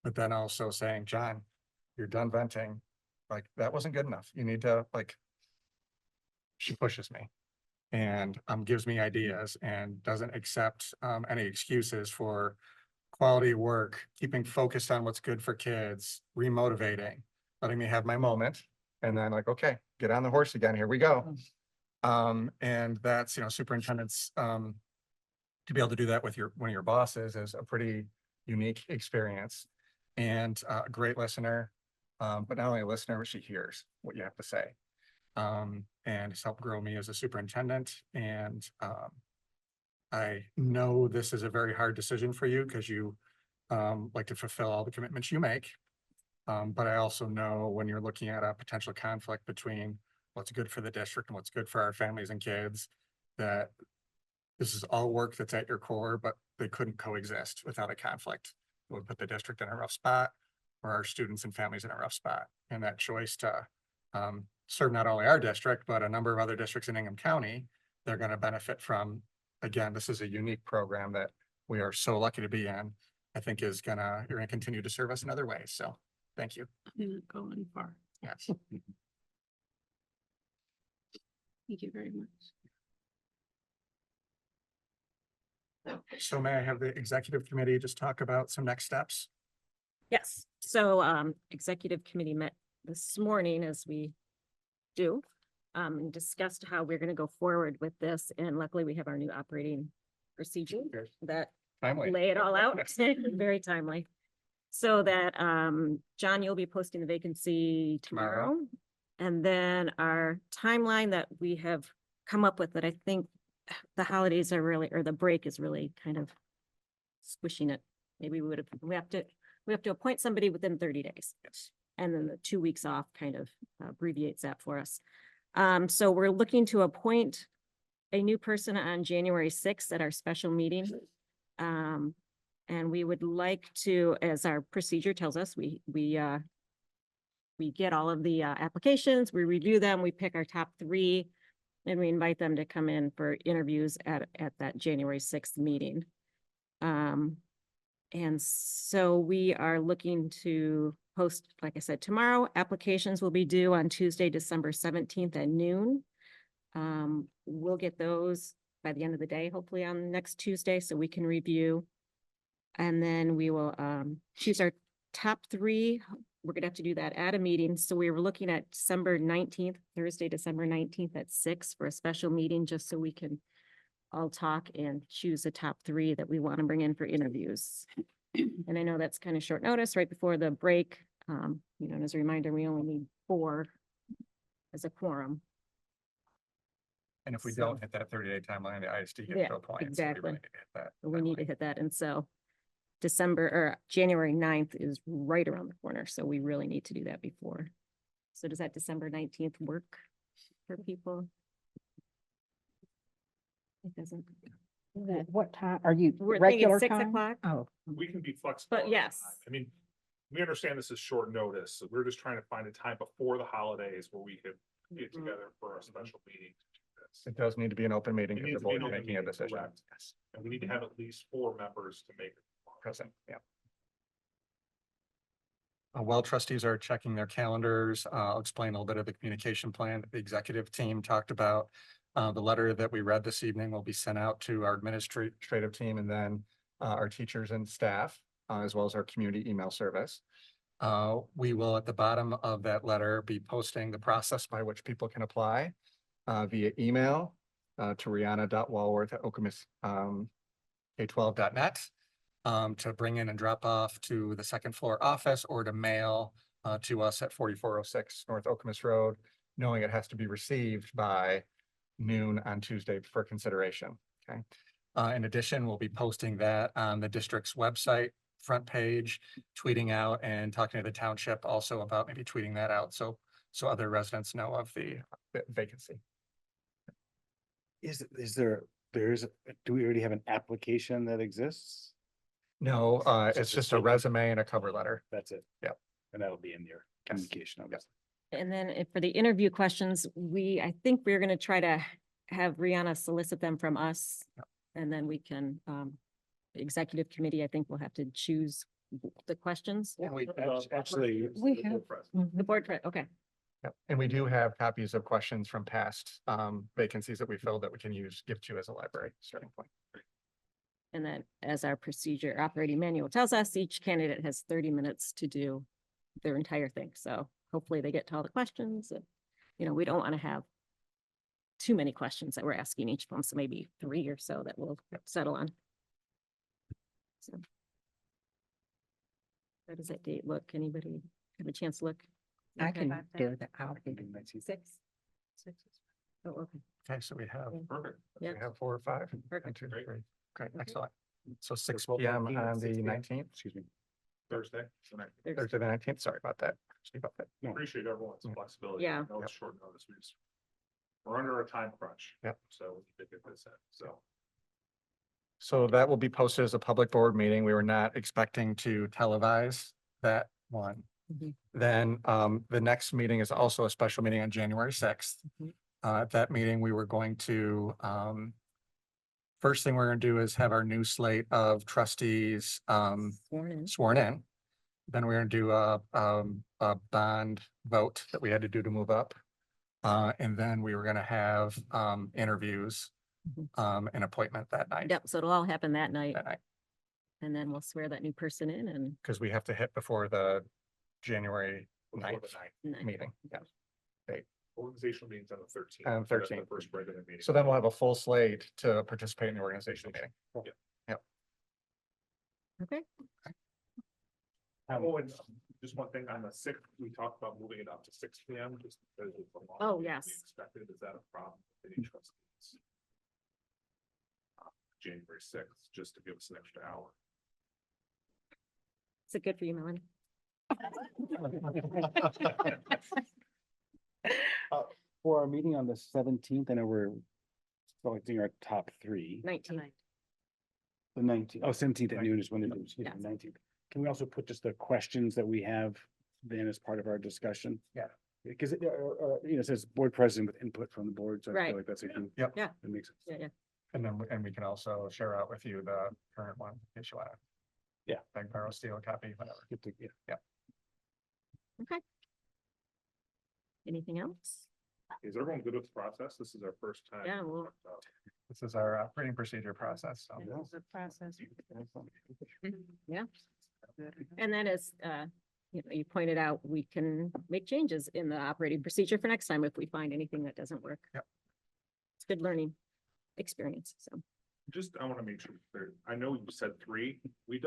but then also saying, John, you're done venting. Like, that wasn't good enough. You need to, she pushes me and gives me ideas and doesn't accept any excuses for quality work, keeping focused on what's good for kids, remotivating, letting me have my moment, and then okay, get on the horse again, here we go. And that's, superintendents, to be able to do that with one of your bosses is a pretty unique experience, and a great listener, but not only a listener, but she hears what you have to say. And it's helped grow me as a superintendent. And I know this is a very hard decision for you because you like to fulfill all the commitments you make. But I also know when you're looking at a potential conflict between what's good for the district and what's good for our families and kids, that this is all work that's at your core, but they couldn't coexist without a conflict. It would put the district in a rough spot, or our students and families in a rough spot. And that choice to serve not only our district, but a number of other districts in Ingham County, they're going to benefit from. Again, this is a unique program that we are so lucky to be in. I think you're going to continue to serve us in other ways. So thank you. I'm not going far. Yes. Thank you very much. So may I have the executive committee just talk about some next steps? Yes, so executive committee met this morning, as we do, and discussed how we're gonna go forward with this, and luckily we have our new operating procedure Yes. that Timely. lay it all out, very timely. So that, John, you'll be posting the vacancy Tomorrow. tomorrow. And then our timeline that we have come up with that I think the holidays are really, or the break is really kind of squishing it. Maybe we have to appoint somebody within 30 days. Yes. And then the 2 weeks off kind of abbreviates that for us. So we're looking to appoint a new person on January 6th at our special meeting. And we would like to, as our procedure tells us, we get all of the applications, we review them, we pick our top 3, and we invite them to come in for interviews at that January 6th meeting. And so we are looking to post, like I said, tomorrow. Applications will be due on Tuesday, December 17th at noon. We'll get those by the end of the day, hopefully on next Tuesday, so we can review. And then we will choose our top 3. We're gonna have to do that at a meeting. So we were looking at December 19th, Thursday, December 19th at 6 for a special meeting, just so we can all talk and choose the top 3 that we want to bring in for interviews. And I know that's kind of short notice right before the break. And as a reminder, we only need 4 as a quorum. And if we So- don't hit that 30-day timeline, the ISD Yeah, gets no points. so we exactly. really need to hit that We need to timeline. hit that. And so January 9th is right around the corner. So we really need to do that before. So does that December 19th work for people? It doesn't. What time, are you We're thinking regular 6 time? o'clock. Oh, We can be flexible. But on yes. time. I mean, we understand this is short notice, so we're just trying to find a time before the holidays where we could get Mhm. together for a special meeting. to do this. It does need to be an open meeting It because needs the to be board an is open making a meeting, decision. correct. Yes. And we need to have at least 4 members to make it. Present, yeah. While trustees are checking their calendars, I'll explain a little bit of the communication plan that the executive team talked about. The letter that we read this evening will be sent out to our administrative team and then our teachers and staff, as well as our community email service. We will, at the bottom of that letter, be posting the process by which people can apply via email to rihanna.walworth@Okemos K12.net. To bring in and drop off to the second floor office or to mail to us at 4406 North Okemos Road, knowing it has to be received by noon on Tuesday for consideration. Okay. In addition, we'll be posting that on the district's website, front page, tweeting out and talking to the township also about maybe tweeting that out. So other residents know of the vacancy. Do we already have an application that exists? No, So it's the just a state- resume and a cover letter. That's it. Yep. And that'll be in your communication, obviously. And then for the interview questions, I think we're gonna try to have Rihanna solicit them from us. Yep. And then we can, executive committee, I think we'll have to choose the questions. And we, Actually, we have. The board, okay. yep, and we do have copies of questions from past vacancies that we filled that we can give to you as a library starting point. And then as our procedure operating manual tells us, each candidate has 30 minutes to do their entire thing. So hopefully they get to all the questions. And, we don't want to have too many questions that we're asking each one. So maybe 3 or so that we'll settle on. So. How does that date look? Anybody have a chance to look? I Okay. can do that. I'll do that. 6. Oh, okay. Okay, so we have, Perfect. we Yep. have 4 or 5. Perfect. 1, 2, Great. 3. Great, Okay. excellent. So 6 12, PM 19, on 6 the p.m. 19th, Excuse me. Thursday. So I There's- Thursday the 19th, sorry about that. Excuse about that. appreciate everyone's flexibility. Yeah. I know it's short notice. We're under a time crunch. Yep. So we need to get this in. So that will be posted as a public board meeting. We were not expecting to televise that one. Mhm. Then the next meeting is also a special meeting on January 6th. Mhm. At that meeting, we were going to, first thing we're gonna do is have our new slate of trustees Sworn in. sworn in. Then we're gonna do a bond vote that we had to do to move up. And then we were gonna have interviews and appointment that night. Yep. So it'll all happen that night. That night, And then we'll swear that new person in and. because we have to hit before the January Before the 9th ninth. meeting. Yeah. Organizational meetings on the 13th. On so that's the 13th. First regular meeting. So then we'll have a full slate to participate in the organizational meeting. Okay. Oh, and just one thing on the 6th, we talked about moving it up to 6 PM, just because it's a long. Oh, meeting yes. we Expected, is that a problem with any trustees? January 6th, just to give us an extra hour. Is it good for you, Melanie? For our meeting on the 17th, I know we're selecting our top three. 19. The 19th, 17th at noon is when Yes. the 19th. Can we also put just the questions that we have then as part of our discussion? Yeah. Because it says board president with input from the board, so I Right. feel like that's a good. Yep. Yeah. That makes sense. Yeah, yeah. And then, and we can also share out with you the current one, in case you want to. Yeah. Beg, borrow, steal a copy, whatever. Good to- yeah. Okay. Anything else? Is everyone good with the process? This is our first time. Yeah, well- This is our operating procedure process, so. The process. Yeah. And that is, you pointed out, we can make changes in the operating procedure for next time if we find anything that doesn't work. Yep. It's good learning experience, so. Just, I want to make sure, clear. I know you said 3, we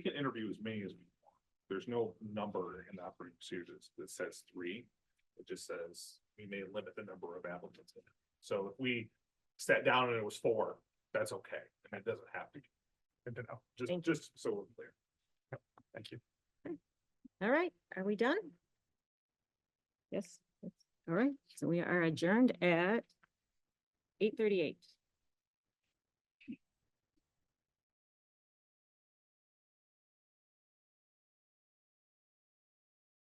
can interview as many as we want. There's no number in the operating procedures that says 3. It just says we may limit the number of applicants. So if we sat down and it was 4, that's okay, and it doesn't have to be. Good to know. Thank you. Just so we're clear. Thank you. All right, are we done? Yes. All right, so we are adjourned at 8:38.